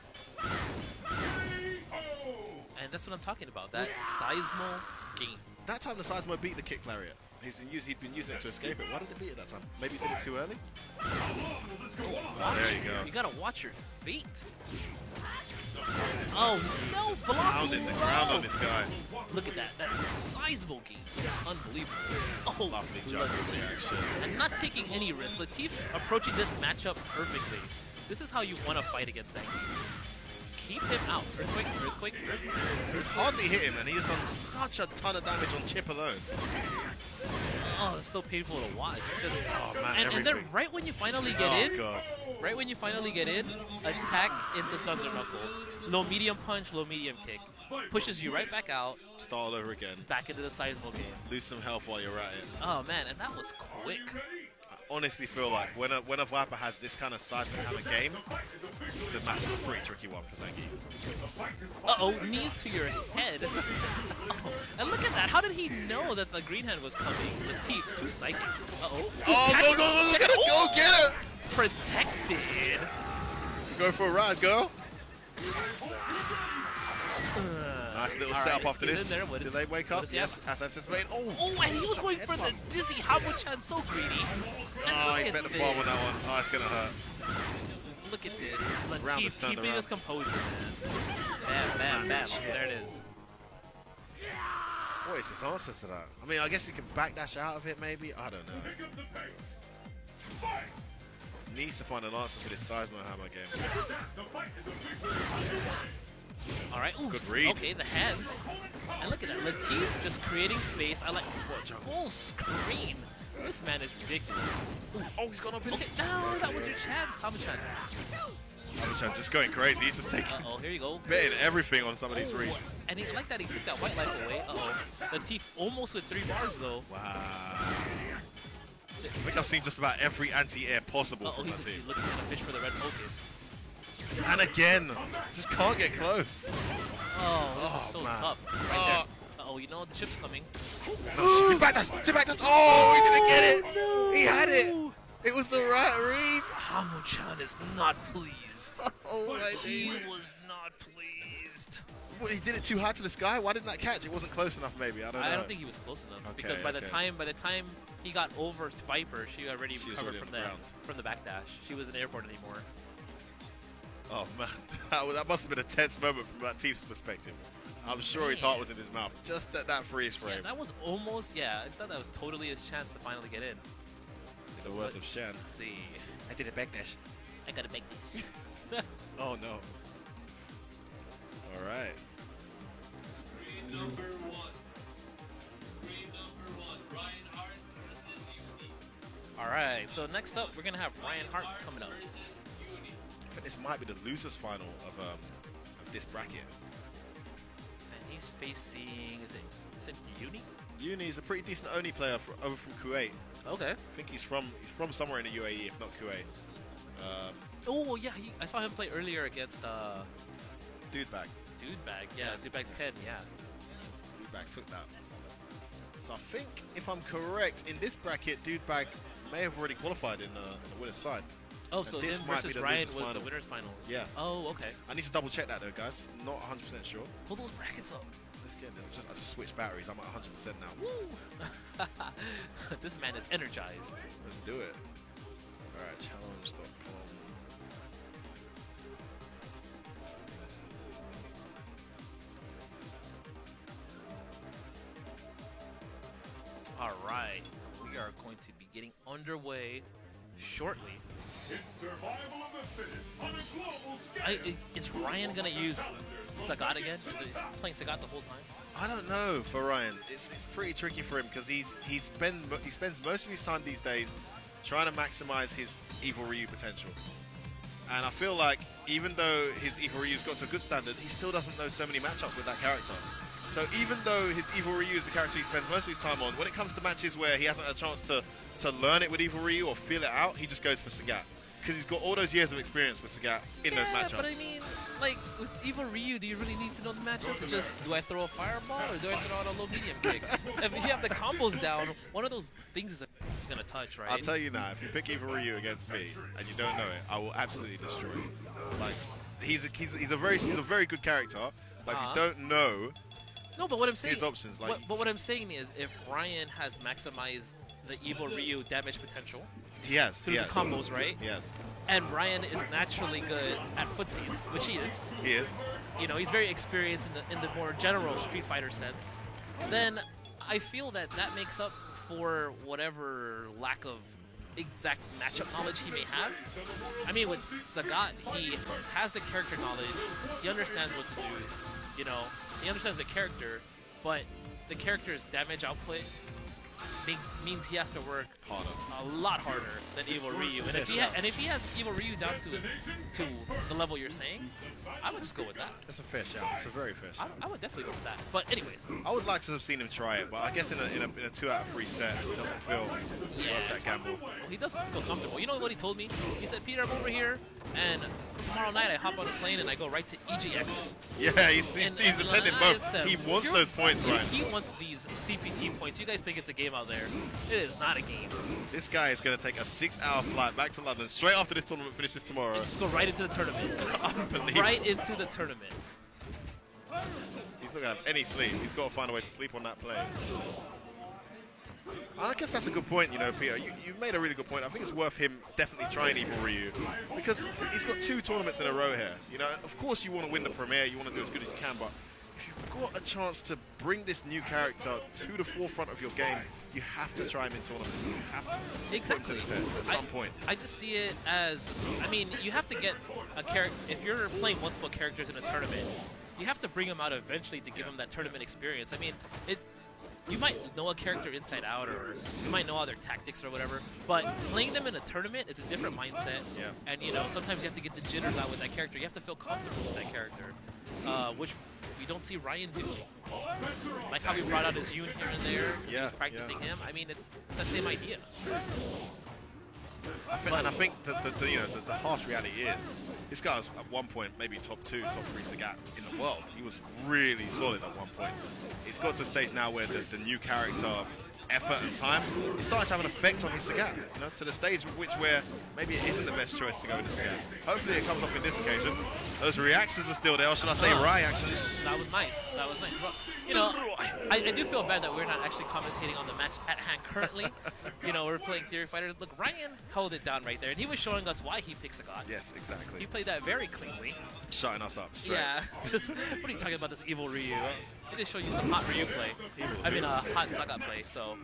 And that's what I'm talking about. That Seismo game. That time the Seismo beat the kick lariat. He'd been using it to escape it. Why did it beat it that time? Maybe he did it too early? Oh, there you go. You gotta watch your feet. Oh, no, block. Pounding the ground on this guy. Look at that. That Seismo game. Unbelievable. Oh, Lovely jump. and not taking any risks. Latif approaching this matchup perfectly. This is how you want to fight against Zangief. Keep him out. Earthquake. He's hardly hit him, and he has done such a ton of damage on chip alone. Oh, it's so painful to watch. Oh, man, and then right when you finally get in, God. right when you finally get in, attack into Thunder Knuckle. Low medium punch, low medium kick. Pushes you right back out. Start all over again. Back into the Seismo game. Lose some health while you're at it. Oh, man, and that was quick. I honestly feel like when a Viper has this kind of Seismo hammer game, the match is a pretty tricky one for Zangief. Uh-oh, knees to your head. Oh, and look at that. How did he know that the green hand was coming? Latif, too psychic. Uh-oh. Oh, go get it! Protected. Go for a ride, girl. Nice little setup after he's this. in there. What Did is- they wake up? what is he Yes, as anticipated. Oh, and he was going for the dizzy Hamuchan, so greedy. And Oh, look he at bet the this. bomb on that one. Oh, it's going to hurt. Look at this. Round is Latif turned keeping around. his composure, man. Bam. There it is. What is his answer to that? I mean, I guess he can backdash out of it, maybe. I don't know. Needs to find an answer for this Seismo hammer game. All right. Ooh, Good read. Okay, the hand. And look at that. Latif just creating space. I like full screen. This man is ridiculous. Ooh, Oh, he's gone up in okay, no, that was your chance, Hamuchan. Hamuchan just going crazy. He's just taking Uh-oh, here you go. betting everything on some of these reads. And I like that he took that white life away. Uh-oh. Latif almost with 3 bars, though. Wow. I think I've seen just about every anti-air possible Oh, from that team. he's looking at a fish for the red focus. And again, just can't get close. Oh, this Oh, is so man. tough. Right Oh. there. Uh-oh, you know the ship's coming. No, back dash, back dash. Oh, he didn't get it. He had it. It was the right read. Hamu-chan is not pleased. Oh my He days. was not pleased. Well, he did it too hard to the sky. Why didn't that catch? It wasn't close enough, maybe. I don't know. I don't think he was close enough Okay, because by the okay. time he got over to Viper, she already She was recovered already from on the ground. from the backdash. She wasn't airborne anymore. Oh man, that must have been a tense moment from that team's perspective. I'm sure his heart was in his mouth. Just that freeze frame. Yeah, that was almost, I thought that was totally his chance to finally get in. It's the words of let's Shan. see. I did a backdash. I gotta make this. Oh no. All right. Number 1. Screen number 1. Ryan Hart versus Uni. Alright, so next up, we're gonna have Ryan Hart coming up. Versus Uni. I think this might be the losers final of this bracket. And he's facing, is it Uni? Uni is a pretty decent Oni player over from Kuwait. Okay. I think he's from somewhere in the UAE, if not Kuwait. Oh, yeah, I saw him play earlier against Dude bag. Dudebag. Yeah, Dudebag's Ken, yeah. Dude bag took that. So I think, if I'm correct, in this bracket, Dude bag may have already qualified in the winner's side. Oh, And so this him might be versus the Ryan losers was final. the winner's finals. Yeah. Oh, okay. I need to double check that though, guys. Not 100% sure. Pull those brackets up. Let's get this. I just switched batteries. I'm at 100% now. Woo! This man is energized. Let's do it. All right, challenge.com. All right, we are going to be getting underway shortly. It's survival of the fittest on a global scale. Is Ryan gonna use Sagat again? Is he playing Sagat the whole time? I don't know for Ryan. It's pretty tricky for him because he spends most of his time these days trying to maximize his Evil Ryu potential. And I feel like even though his Evil Ryu's got to a good standard, he still doesn't know so many matchups with that character. So even though his Evil Ryu is the character he spends most of his time on, when it comes to matches where he hasn't had a chance to learn it with Evil Ryu or feel it out, he just goes for Sagat. Because he's got all those years of experience with Sagat in those matchups. But I mean, like, with Evil Ryu, do you really need to know the matchups? It's just, do I throw a fireball or do I throw out a low medium kick? If you have the combos down, one of those things is gonna touch, right? I'll tell you now, if you pick Evil Ryu against me and you don't know it, I will absolutely destroy you. Like, he's a very good character, but if you don't know No, but what I'm saying, his options, like but what I'm saying is, if Ryan has maximized the Evil Ryu damage potential he has, through he the has, combos, right? he has, And Ryan is naturally good at footsies, which he is. he is. You know, he's very experienced in the more general Street Fighter sense. Then I feel that makes up for whatever lack of exact matchup knowledge he may have. I mean, with Sagat, he has the character knowledge. He understands what to do. You know, he understands the character, but the character's damage output means he has to work Harder. a lot harder than Evil Ryu. And if he has Evil Ryu down to the level you're saying, I would just go with that. It's a fair shout. It's a very fair shout. I would definitely go with that. But anyways, I would like to have seen him try it, but I guess in a 2 out of 3 set, it doesn't feel worth that gamble. he doesn't feel comfortable. You know what he told me? He said, Peter, I'm over here, and tomorrow night I hop on a plane and I go right to EGX. Yeah, he's And attending I both. said, He wants those points, right? He wants these CPT points. You guys think it's a game out there. It is not a game. This guy is going to take a 6-hour flight back to London straight after this tournament finishes tomorrow. And just go right into the tournament. Unbelievable. Right into the tournament. He's not going to have any sleep. He's got to find a way to sleep on that plane. I guess that's a good point, you know, Peter. You've made a really good point. I think it's worth him definitely trying Evil Ryu because he's got 2 tournaments in a row here. You know, of course you want to win the Premier, you want to do as good as you can, but if you've got a chance to bring this new character to the forefront of your game, you have to try him in tournament. You have to Exactly. put him to the test at some point. I just see it as, I mean, you have to get a character, if you're playing multiple characters in a tournament, you have to bring them out eventually to give them that tournament experience. I mean, you might know a character inside out, or you might know all their tactics or whatever, but playing them in a tournament is a different mindset. Yeah. And, you know, sometimes you have to get the jitters out with that character. You have to feel comfortable with that character, which we don't see Ryan doing. Like how we brought out his Yoon here and there, Yeah, practicing him. I mean, it's that same idea. I think the harsh reality is this guy was at one point maybe top 2, top 3 Sagat in the world. He was really solid at one point. It's got to a stage now where the new character effort and time is starting to have an effect on his Sagat, you know, to the stage where maybe it isn't the best choice to go into Sagat. Hopefully it comes off in this occasion. Those reactions are still there, or should I say reactions? That was nice. That was nice. Well, you know, I do feel bad that we're not actually commentating on the match at hand currently. You know, we're playing Theory Fighter. Look, Ryan held it down right there, and he was showing us why he picked Sagat. Yes, exactly. He played that very cleanly. Shutting us up straight. Yeah, just what are you talking about, this evil Ryu? He just showed you some hot Ryu play. I mean, hot Sagat play. So.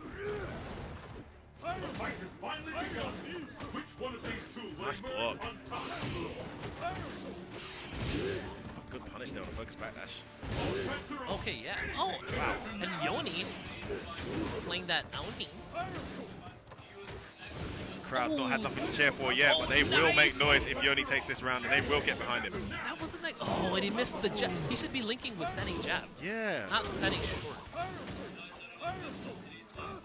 The fight has finally begun. Which one of these two will Nice emerge block. on top? Good punish there on the focus backdash. Okay, yeah. Oh, wow. And Yoni playing that Aoni. Crowd not had nothing to cheer for yet, but they will make noise if Yoni takes this round, and they will get behind him. That wasn't like. Oh, and he missed the jab. He should be linking with standing jab, Yeah. not standing short.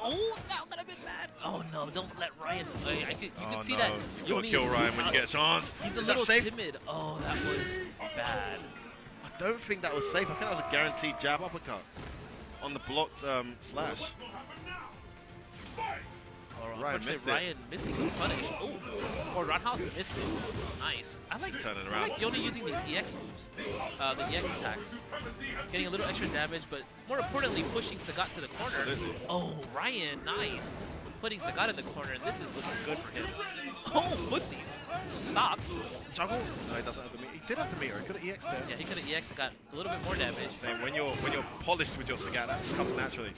Oh, that would have been bad. Oh no, don't let Ryan. You can see that. You gotta Yoni kill is- Ryan when you get a chance. He's a Is that little safe? timid. Oh, that was bad. I don't think that was safe. I think that was a guaranteed jab uppercut on the blocked slash. Ryan Unfortunately, missed it. Ryan missing the punish. Oh, or Roundhouse missed it. Nice. I like turning I around. like Yoni using these EX moves, the EX attacks, getting a little extra damage, but more importantly, pushing Sagat to the corner. Absolutely. Oh, Ryan, nice. Putting Sagat in the corner, and this is looking good for him. Oh, footsies. Stop. Juggle? No, he doesn't have the meter. He did have the meter. He could have EX'd there. Yeah, he could have EX and got a little bit more damage. Saying when you're polished with your Sagat, that just comes naturally.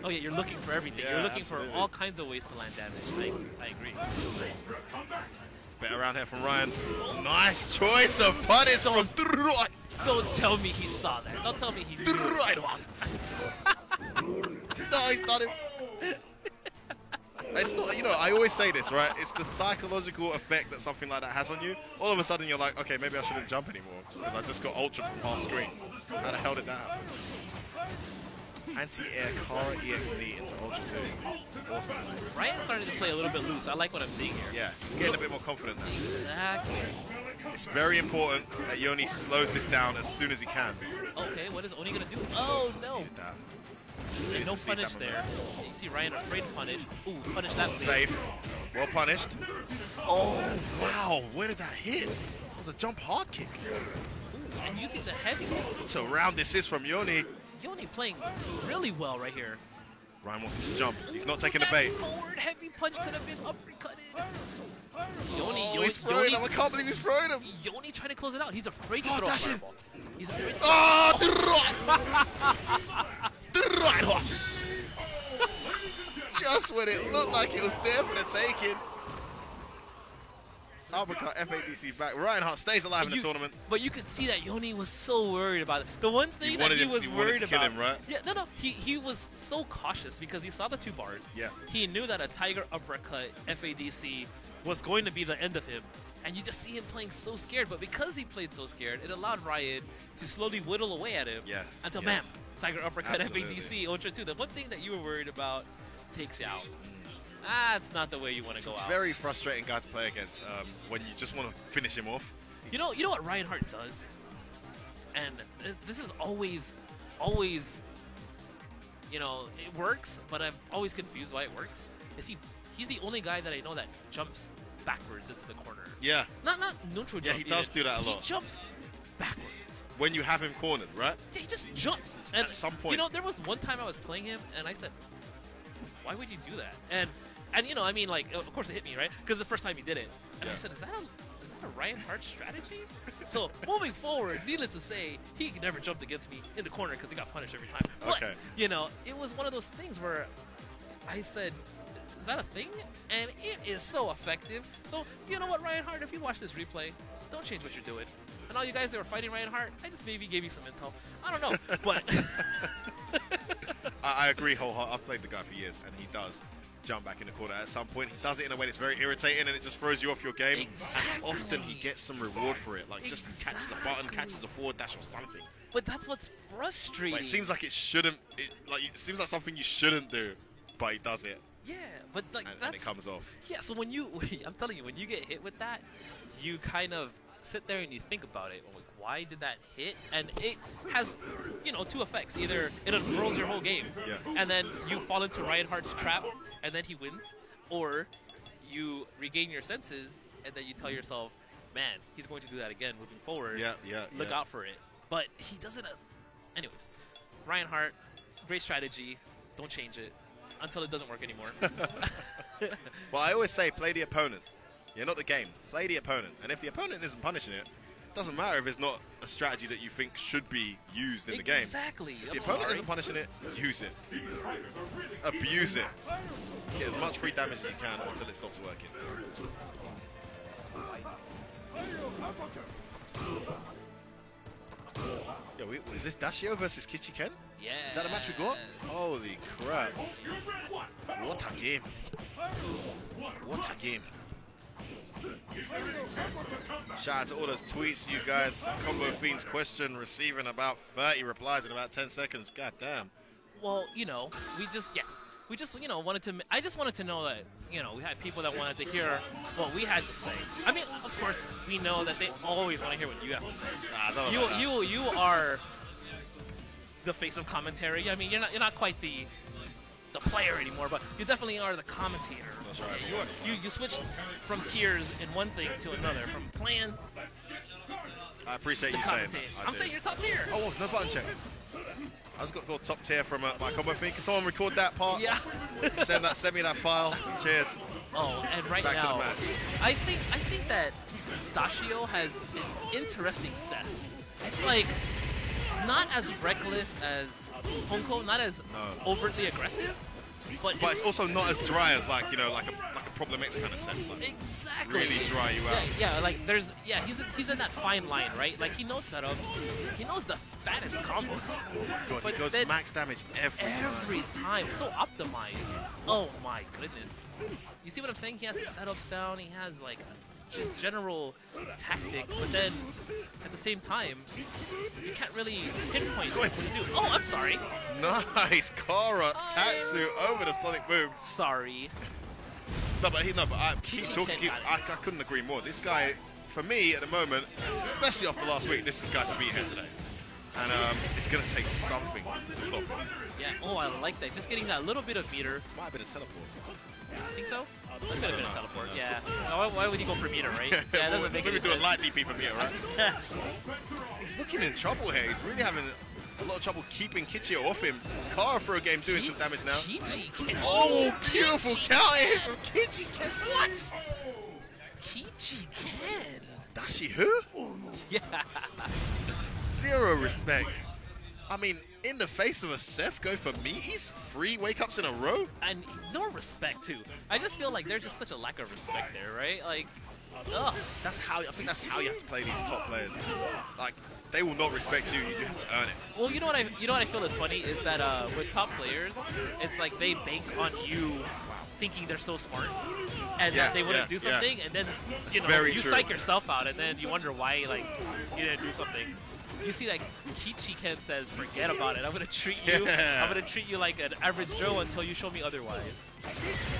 Oh yeah, you're looking for everything. Yeah, You're looking absolutely. for all kinds of ways to land damage. I agree. It's better around here from Ryan. Nice choice of punish from Droid. Don't tell me he saw that. Don't tell me he knew it. No, he's done it. It's not, you know, I always say this, right? It's the psychological effect that something like that has on you. All of a sudden, you're like, okay, maybe I shouldn't jump anymore because I just got ultra from half screen. How the hell did that happen? Anti-air Kara EXD into Ultra 2. Awesome. Ryan's starting to play a little bit loose. I like what I'm seeing here. Yeah, he's getting a bit more confident now. Exactly. It's very important that Yoni slows this down as soon as he can. Okay, what is Oni gonna do? Oh no! Needed that. Yeah, Needed no to seize punish that there. momentum. You see Ryan afraid to punish. Ooh, punish that. Save. Well punished. Oh, wow. Where did that hit? It was a jump hard kick. Ooh, and using the heavy. What a round this is from Yoni. Yoni playing really well right here. Ryan wants him to jump. He's not taking the That bait. Forward heavy punch could have been uppercutted. Oh, he's throwing him. I can't believe he's throwing him. Yoni trying to close it out. He's afraid to Oh, throw a that's him. fireball. He's afraid to Oh, the right hook. Just when it looked like it was there for the taking. Uppercut FADC back. Reinhardt stays alive in the tournament. But you could see that Yoni was so worried about it. The one thing that wanted he him- was he wanted worried to kill about. him, right? Yeah, no. He was so cautious because he saw the 2 bars. Yeah. He knew that a Tiger uppercut FADC was going to be the end of him. And you just see him playing so scared. But because he played so scared, it allowed Ryan to slowly whittle away at him. Yes, Until, yes. bam, Tiger uppercut Absolutely. FADC Ultra 2. The one thing that you were worried about takes you out. That's not the way you want to It's go a out. very frustrating guy to play against when you just want to finish him off. You know what Reinhardt does? And this is always, you know, it works, but I'm always confused why it works. Is he's the only guy that I know that jumps backwards into the corner. Yeah, Not neutral Yeah, jump. he does even. do that a lot. He jumps backwards. when you have him cornered, right? Yeah, he just jumps. At some point. You know, there was one time I was playing him, and I said, why would you do that? And you know, I mean, like, of course it hit me, right? Because the first time he did it. And I Yeah. said, is that a Reinhardt strategy? So, moving forward, needless to say, he never jumped against me in the corner because he got punished every time. But, Okay. you know, it was one of those things where I said, Is that a thing? And it is so effective. So, you know what, Reinhardt, if you watch this replay, don't change what you're doing. And all you guys that were fighting Reinhardt, I just maybe gave you some intel. I don't know, but... I agree wholeheartedly. I've played the guy for years, and he does jump back in the corner at some point. He does it in a way that's very irritating, and it just throws you off your game. Exactly. And often he gets some reward for it, like just catches a button, catches a forward dash or something. But that's what's frustrating. Like, it seems like it shouldn't. It seems like something you shouldn't do, but he does it, Yeah, but like and that's... it comes off. Yeah, so when you... I'm telling you, when you get hit with that, you kind of sit there and you think about it. Like, why did that hit? And it has, you know, two effects. Either it unfurls your whole game, Yeah. and then you fall into Reinhardt's trap, and then he wins. Or you regain your senses, and then you tell yourself, man, he's going to do that again moving forward. Yeah. Look out for it. But he doesn't... Anyways, Reinhardt, great strategy. Don't change it until it doesn't work anymore. Well, I always say play the opponent. Yeah, not the game. Play the opponent. And if the opponent isn't punishing it, doesn't matter if it's not a strategy that you think should be used in the game. Exactly. If the opponent isn't punishing it, use it. Abuse it. Get as much free damage as you can until it stops working. Yo, is this Dashio versus Kichiken? Yeah. Is that a match we got? Holy crap. What a game. What a game. Shout out to all those tweets, you guys. Combo Fiend's question receiving about 30 replies in about 10 seconds. God damn. Well, you know, we just, you know, wanted to, I just wanted to know that, you know, we had people that wanted to hear what we had to say. I mean, of course, we know that they always want to hear what you have to say. I don't know about that. You are the face of commentary. I mean, you're not quite the player anymore, but you definitely are the commentator. That's right. You switched from tiers in one thing to another, from playing I appreciate to you saying that. commentate. I I'm do. saying you're top tier. Oh, no button check. I just got top tier from my Combo Fiend. Can someone record that part? Yeah. Send me that file. Cheers. Oh, and right Back to the now, match. I think that Dashio has an interesting set. It's like not as reckless as Honko, not as No. overtly aggressive, but But it's also not as dry as like a Problem X kind of set. Like, exactly really dry you out. Yeah, like he's in that fine line, right? Like he knows setups, he knows the fattest combos. God, But he goes then max damage every time. so optimized. Oh my goodness! You see what I'm saying? He has the setups down. He has like just general tactic, but then at the same time, you can't really pinpoint what to do. Oh, I'm sorry. Nice, Kara Tatsu over the Sonic Boom. Sorry. No, but I keep Kichi talking. Ken. I couldn't agree more. This guy, for me at the moment, especially after last week, this is the guy to beat here today. And it's gonna take something to stop him. Yeah. Oh, I like that. Just getting that little bit of meter. Might have been a teleport. Think so? Could have been a teleport. Yeah. Why would he go for meter, right? Yeah, that doesn't make Maybe any do a sense. light DP from here, right? He's looking in trouble here. He's really having a lot of trouble keeping Kichio off him. Kara for a game doing some damage now. Kichi Ken. Oh, beautiful counter hit from Kichi Ken. What? Kichi Ken. Dashi who? Yeah. Zero respect. I mean, in the face of a Seth go for meaties? 3 wake-ups in a row? And no respect too. I just feel like there's just such a lack of respect there, right? Like, ugh. I think that's how you have to play these top players. Like, they will not respect you. You have to earn it. Well, you know what I feel is funny is that with top players, it's like they bank on you thinking they're so smart and Yeah, that they wouldn't yeah, do something, and then you know very you true. psych yourself out, and then you wonder why like you didn't do something. You see, like Kichi Ken says, "Forget about it. I'm gonna treat you. Yeah. I'm gonna treat you like an average Joe until you show me otherwise."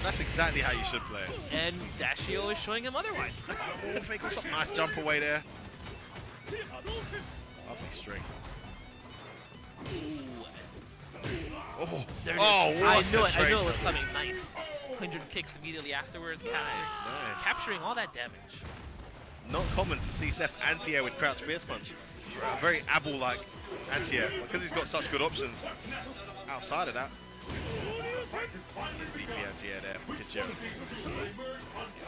That's exactly how you should play it. And Dashio is showing him otherwise. Oh, fake what's up? Nice jump away there. Lovely string. Oh, There it oh, is. what I a knew it. I trade. knew it was coming. Nice. 100 kicks immediately afterwards. Guys, Nice. capturing all that damage. Not common to see Seth anti-air with Crouch Fierce Punch. Very Abel-like anti-air, because he's got such good options. Outside of that, VP anti-air there for Kichio.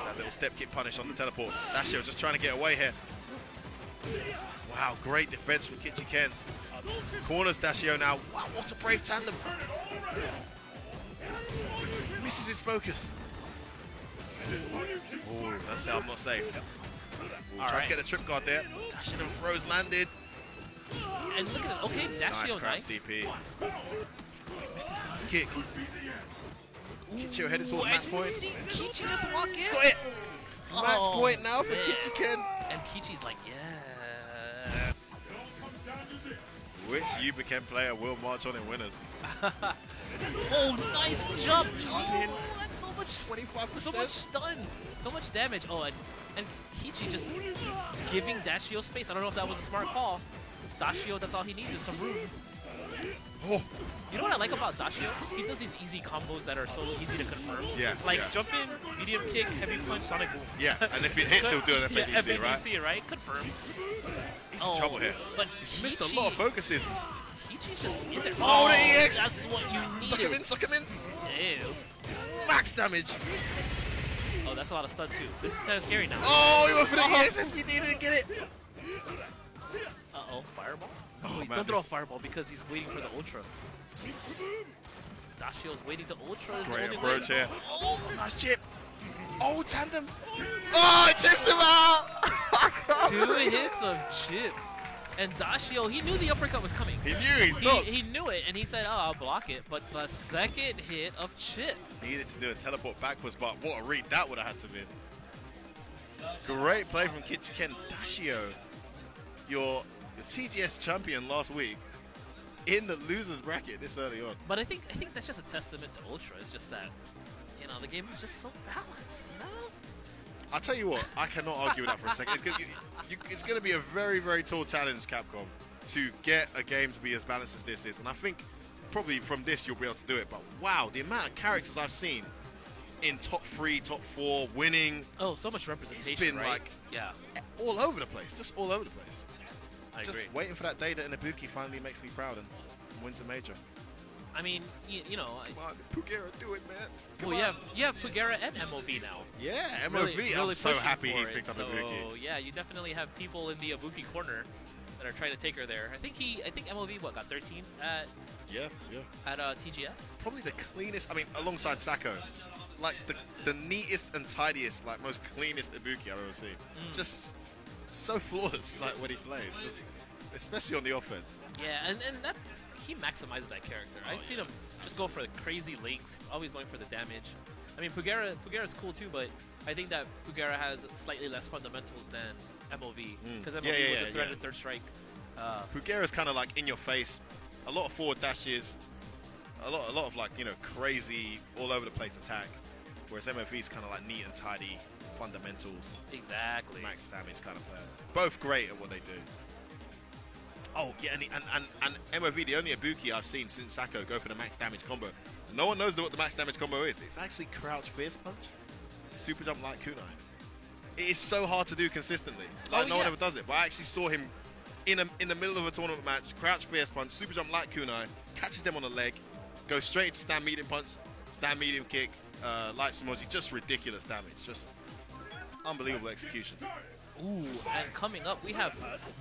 That little step kick punish on the teleport. Dashio just trying to get away here. Wow, great defense from Kichi Ken. Corners Dashio now. Wow, what a brave tandem. Misses his focus. Oh, that's it. I'm not safe. Ooh, All trying right. to get the trip guard there. Dashing and throws landed. And look at it. Okay, Nice Dashio, crouch nice. DP. Missed his dive kick. Kichio headed towards match point. See Kichi just walk in. He's got it. Match Oh, point now for man. Kichiken. And Kichi's like, yes. Which Ubiken player will march on in winners? Oh, nice jump. in. Oh, that's so much. 25%. So much stun. So much damage. Oh, and Kichi just giving Dashio space. I don't know if that was a smart call. Dashio, that's all he needs is some room. Oh, You know what I like about Dashio? He does these easy combos that are so easy to confirm. Yeah, Like yeah. jump in, medium kick, heavy punch, sonic boom. yeah. And if it hits, he'll do an Yeah, FADC, right? FADC, right? Confirm. He's in trouble here. But He's missed a lot of focuses. Kichi's just in there. Oh, the EX! That's what you needed. Suck him in, suck him in. Ew. Max damage. Oh, that's a lot of stun too. This is kind of scary now. Oh, he went for the EX SPD, didn't get it. Uh-oh, fireball? Oh, Wait, man, don't throw a this- fireball because he's waiting for the ultra. Dashio's waiting to ultra. Is the Great only approach way. here. Oh, nice chip. Oh, tandem. Oh, it chips him out. 2 hits of chip. And Dashio, he knew the uppercut was coming. He knew he's not. He knew it, and he said, oh, I'll block it. But the second hit of chip. He needed to do a teleport backwards, but what a read that would have had to be. Great play from Kichiken Dashio. Your TGS champion last week in the losers bracket this early on. But I think that's just a testament to Ultra. It's just that, you know, the game is just so balanced, you know? I'll tell you what, I cannot argue with that for a second. It's going to be a very, very tall challenge, Capcom, to get a game to be as balanced as this is. And I think probably from this you'll be able to do it. But wow, the amount of characters I've seen in top 3, top 4, winning, Oh, so much representation, It's been right? like- Yeah, all over the place, just all over the place. I Just agree. waiting for that day that Inubuki finally makes me proud and wins a major. I mean, you know, Come on, Pugera, do it, man. Come well, on. you have Pugera and MOV now. Yeah, MOV. Really I'm so pushing happy for he's it. picked up So Ibuki. yeah, you definitely have people in the Ibuki corner that are trying to take her there. I think MOV got 13 Yeah, yeah. at TGS. Probably the cleanest. I mean, alongside Sako, like the neatest and tidiest, like most cleanest Ibuki I've ever seen. Just so flawless, like when he plays, just, especially on the offense. Yeah, and that he maximizes that character. I've seen him just go for the crazy links. He's always going for the damage. I mean, Pugera's cool too, but I think that Pugera has slightly less fundamentals than MOV because MOV was a threaded third strike. Pugera's kind of like in your face, a lot of forward dashes, a lot of like, you know, crazy all over the place attack, whereas MOV's kind of like neat and tidy fundamentals, Exactly. max damage kind of player. Both great at what they do. Oh yeah, and MOV, the only Ibuki I've seen since Sako go for the max damage combo. No one knows what the max damage combo is. It's actually crouch fierce punch, super jump light kunai. It is so hard to do consistently. Like no one yeah. ever does it. But I actually saw him in the middle of a tournament match, crouch fierce punch, super jump light kunai, catches them on the leg, goes straight into stand medium punch, stand medium kick, light Samoji, just ridiculous damage, just unbelievable execution. Ooh, and coming up we have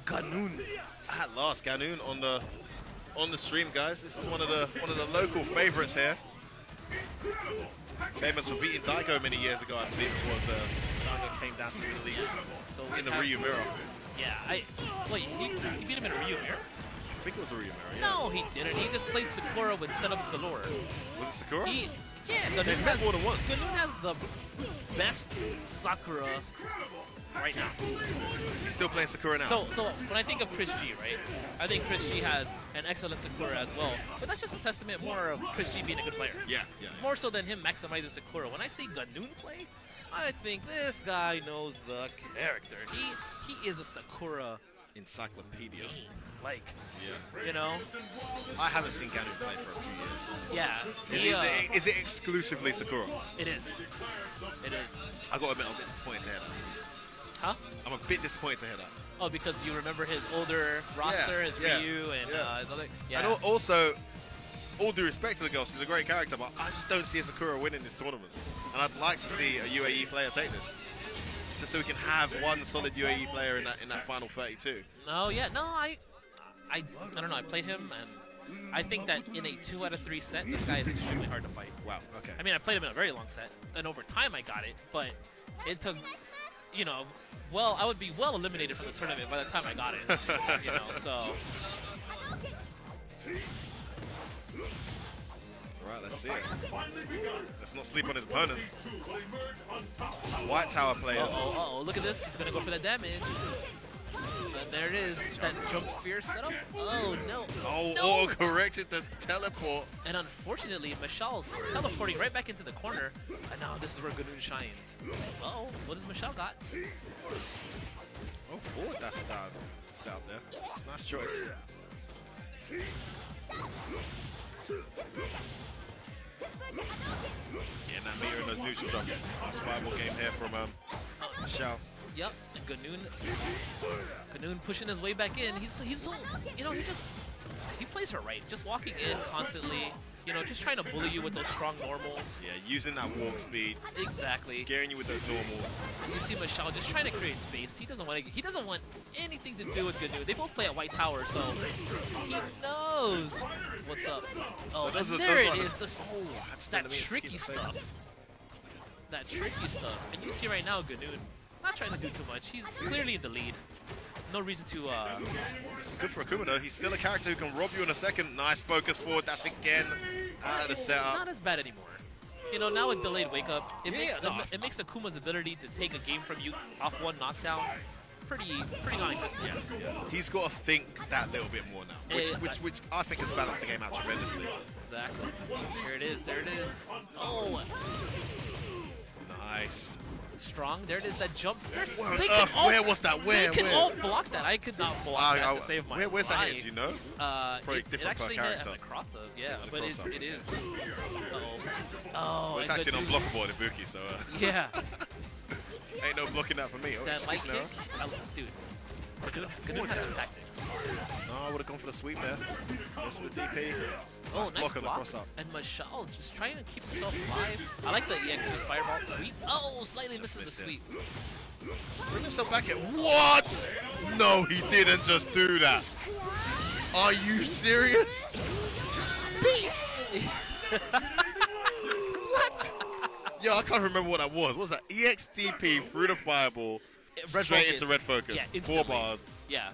Ganun. At last, Ganoon on the stream, guys. This is one of the local favorites here. Famous for beating Daigo many years ago, I believe it was. Daigo came down to the Middle East So in we the have- Ryu Mirror. Yeah, wait, he beat him in a Ryu mirror? I think it was the Ryu Mirror. Yeah. No, he didn't. He just played Sakura with setups galore. Was it Sakura? Ganun They've met more than once. Ganun has the best Sakura right now. He's still playing Sakura now. So when I think of Chris G, right, I think Chris G has an excellent Sakura as well. But that's just a testament more of Chris G being a good player. yeah, yeah. More so than him maximizing Sakura. When I see Ganun play, I think this guy knows the character. He is a Sakura Encyclopedia. main. Like, Yeah. you know? I haven't seen Ganoon play for a few years. Yeah. Is it exclusively Sakura? It is. It is. I got to admit, I'm a bit disappointed to hear that. Huh? I'm a bit disappointed to hear that. Oh, because you remember his older roster, his yeah, Ryu, and yeah. his other... Yeah. And also, all due respect to the girl, she's a great character, but I just don't see a Sakura winning this tournament. And I'd like to see a UAE player take this, just so we can have one solid UAE player in that final 32. No, yeah, no, I don't know. I played him, and I think that in a 2 out of 3 set, this guy is extremely hard to fight. Wow. Okay. I mean, I played him in a very long set, and over time I got it, but it took, you know, well, I would be well eliminated from the tournament by the time I got it, you know, so. Right, let's see it. Let's not sleep on his opponent. White Tower players. Uh-oh, look at this. He's going to go for the damage. And there it is. That jump fear setup. Oh, no. Oh, No! auto-corrected the teleport. And unfortunately, Michelle's teleporting right back into the corner. And now this is where Ganoon shines. Uh-oh, what has Michelle got? Oh, forward dash is out. It's out there. Nice choice. Getting that meter in those neutral jumps. Nice fireball game here from Michelle. Yep, and Ganoon pushing his way back in. He's you know, he plays her right. Just walking in constantly, you know, just trying to bully you with those strong normals. Yeah, using that walk speed, Exactly. scaring you with those normals. You see Michelle just trying to create space. He doesn't want anything to do with Ganoon. They both play at White Tower, so he knows what's up. Oh, those and are- there those it are is. the- that's That gonna be a tricky skin stuff. thing. That tricky stuff. And you see right now Ganoon not trying to do too much. He's clearly in the lead. No reason to. This is good for Akuma though. He's still a character who can rob you in a second. Nice focus forward dash again. Out of the It's setup. not as bad anymore. You know, now with delayed wake up, it Yeah, makes it makes Akuma's ability to take a game from you off one knockdown pretty non-existent. Yeah. He's got to think that little bit more now, which I think has balanced the game out tremendously. Exactly. There it is. There it is. Oh, Nice. strong. There it is. That jump. Where on They earth? can all- Where was that? Where? They can Where? all block that. I could not block that to save my Where's that life. hit? Do you know? Probably It different per actually hit character. at the cross-up, yeah, was a but cross-up. it is. Oh, Well, it's and actually an Ganoon- unblockable at Ibuki, so Yeah. ain't no blocking that for me. Oh, That light excuse kick. now. Dude, Look at the Ganoon forward has some dash. tactics. No, I would have gone for the sweep there. Goes for the DP. Oh, Nice nice block on the block. cross-up. And Michelle just trying to keep himself alive. I like the EX's fireball sweep. Oh, slightly Just misses the missed it. sweep. Bring himself back here. What? No, he didn't just do that. Are you serious? Beast! What? Yo, I can't remember what that was. What was that? EXDP through the fireball, Red straight focus. into red focus. Yeah, 4 instantly. bars. Yeah.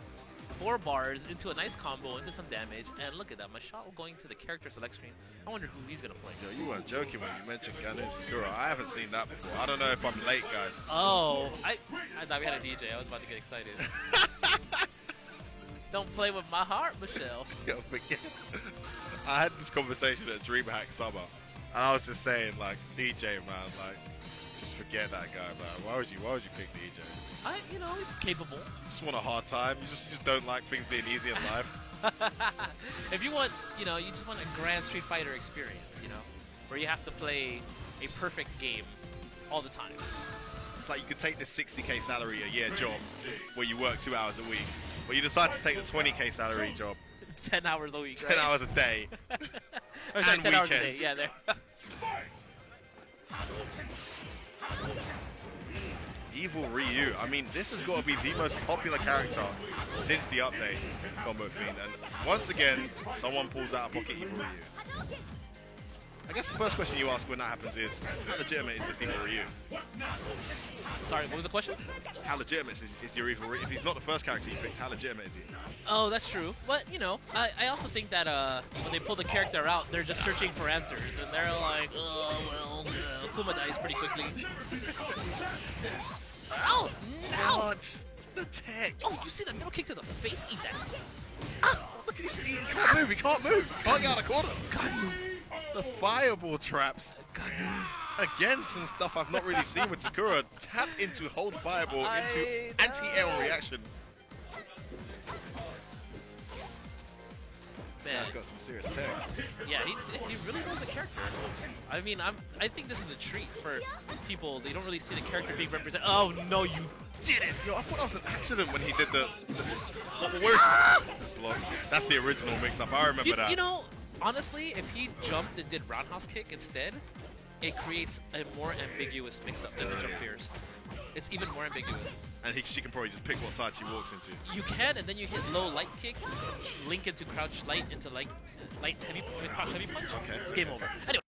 4 bars into a nice combo, into some damage, and look at that. Michelle going to the character select screen. I wonder who he's going to play. Yo, you weren't joking when you mentioned Ganoon Sakura. I haven't seen that before. I don't know if I'm late, guys. Oh, I thought we had a DJ. I was about to get excited. Don't play with my heart, Michelle. Yo, forget. I had this conversation at DreamHack Summer, and I was just saying, like, DJ, man, like, just forget that guy, man. Why would you pick DJ? You know, he's capable. You just want a hard time. You just don't like things being easy in life. If you want, you know, you just want a grand Street Fighter experience, you know, where you have to play a perfect game all the time. It's like you could take this 60K salary a year job where you work 2 hours a week, but you decide to take the 20K salary job 10 hours a week, 10 right? hours a day. Or sorry, and 10 hours a day. weekends. Yeah, there. Evil Ryu. I mean, this has got to be the most popular character since the update, Combo Fiend. And once again, someone pulls out a pocket Evil Ryu. I guess the first question you ask when that happens is, how legitimate is this Evil Ryu? Sorry, what was the question? How legitimate is your Evil Ryu? If he's not the first character you picked, how legitimate is he? Oh, that's true. But, you know, I also think that when they pull the character out, they're just searching for answers. And they're like, oh, well, Kuma dies pretty quickly. Ow! Ow! What? The tech. Oh, you see the middle kick to the face? Eat that. Ah, look at this. He can't move. He can't move. Can't get out of the corner. The fireball traps. Again, some stuff I've not really seen with Sakura. Tap into hold fireball into anti-air reaction. This Man. guy's got some serious tech. Yeah, he really knows the character. I mean, I think this is a treat for people. They don't really see the character being represented. Oh, no, you didn't. Yo, I thought that was an accident when he did the where's block? That's the original mix-up. I remember that. You know, honestly, if he jumped and did roundhouse kick instead, it creates a more ambiguous mix-up than the jump fierce. it's even more ambiguous. And she can probably just pick what side she walks into. You can, and then you hit low light kick, link into crouch light into light heavy, crouch heavy punch. Okay. It's game over. Anyway.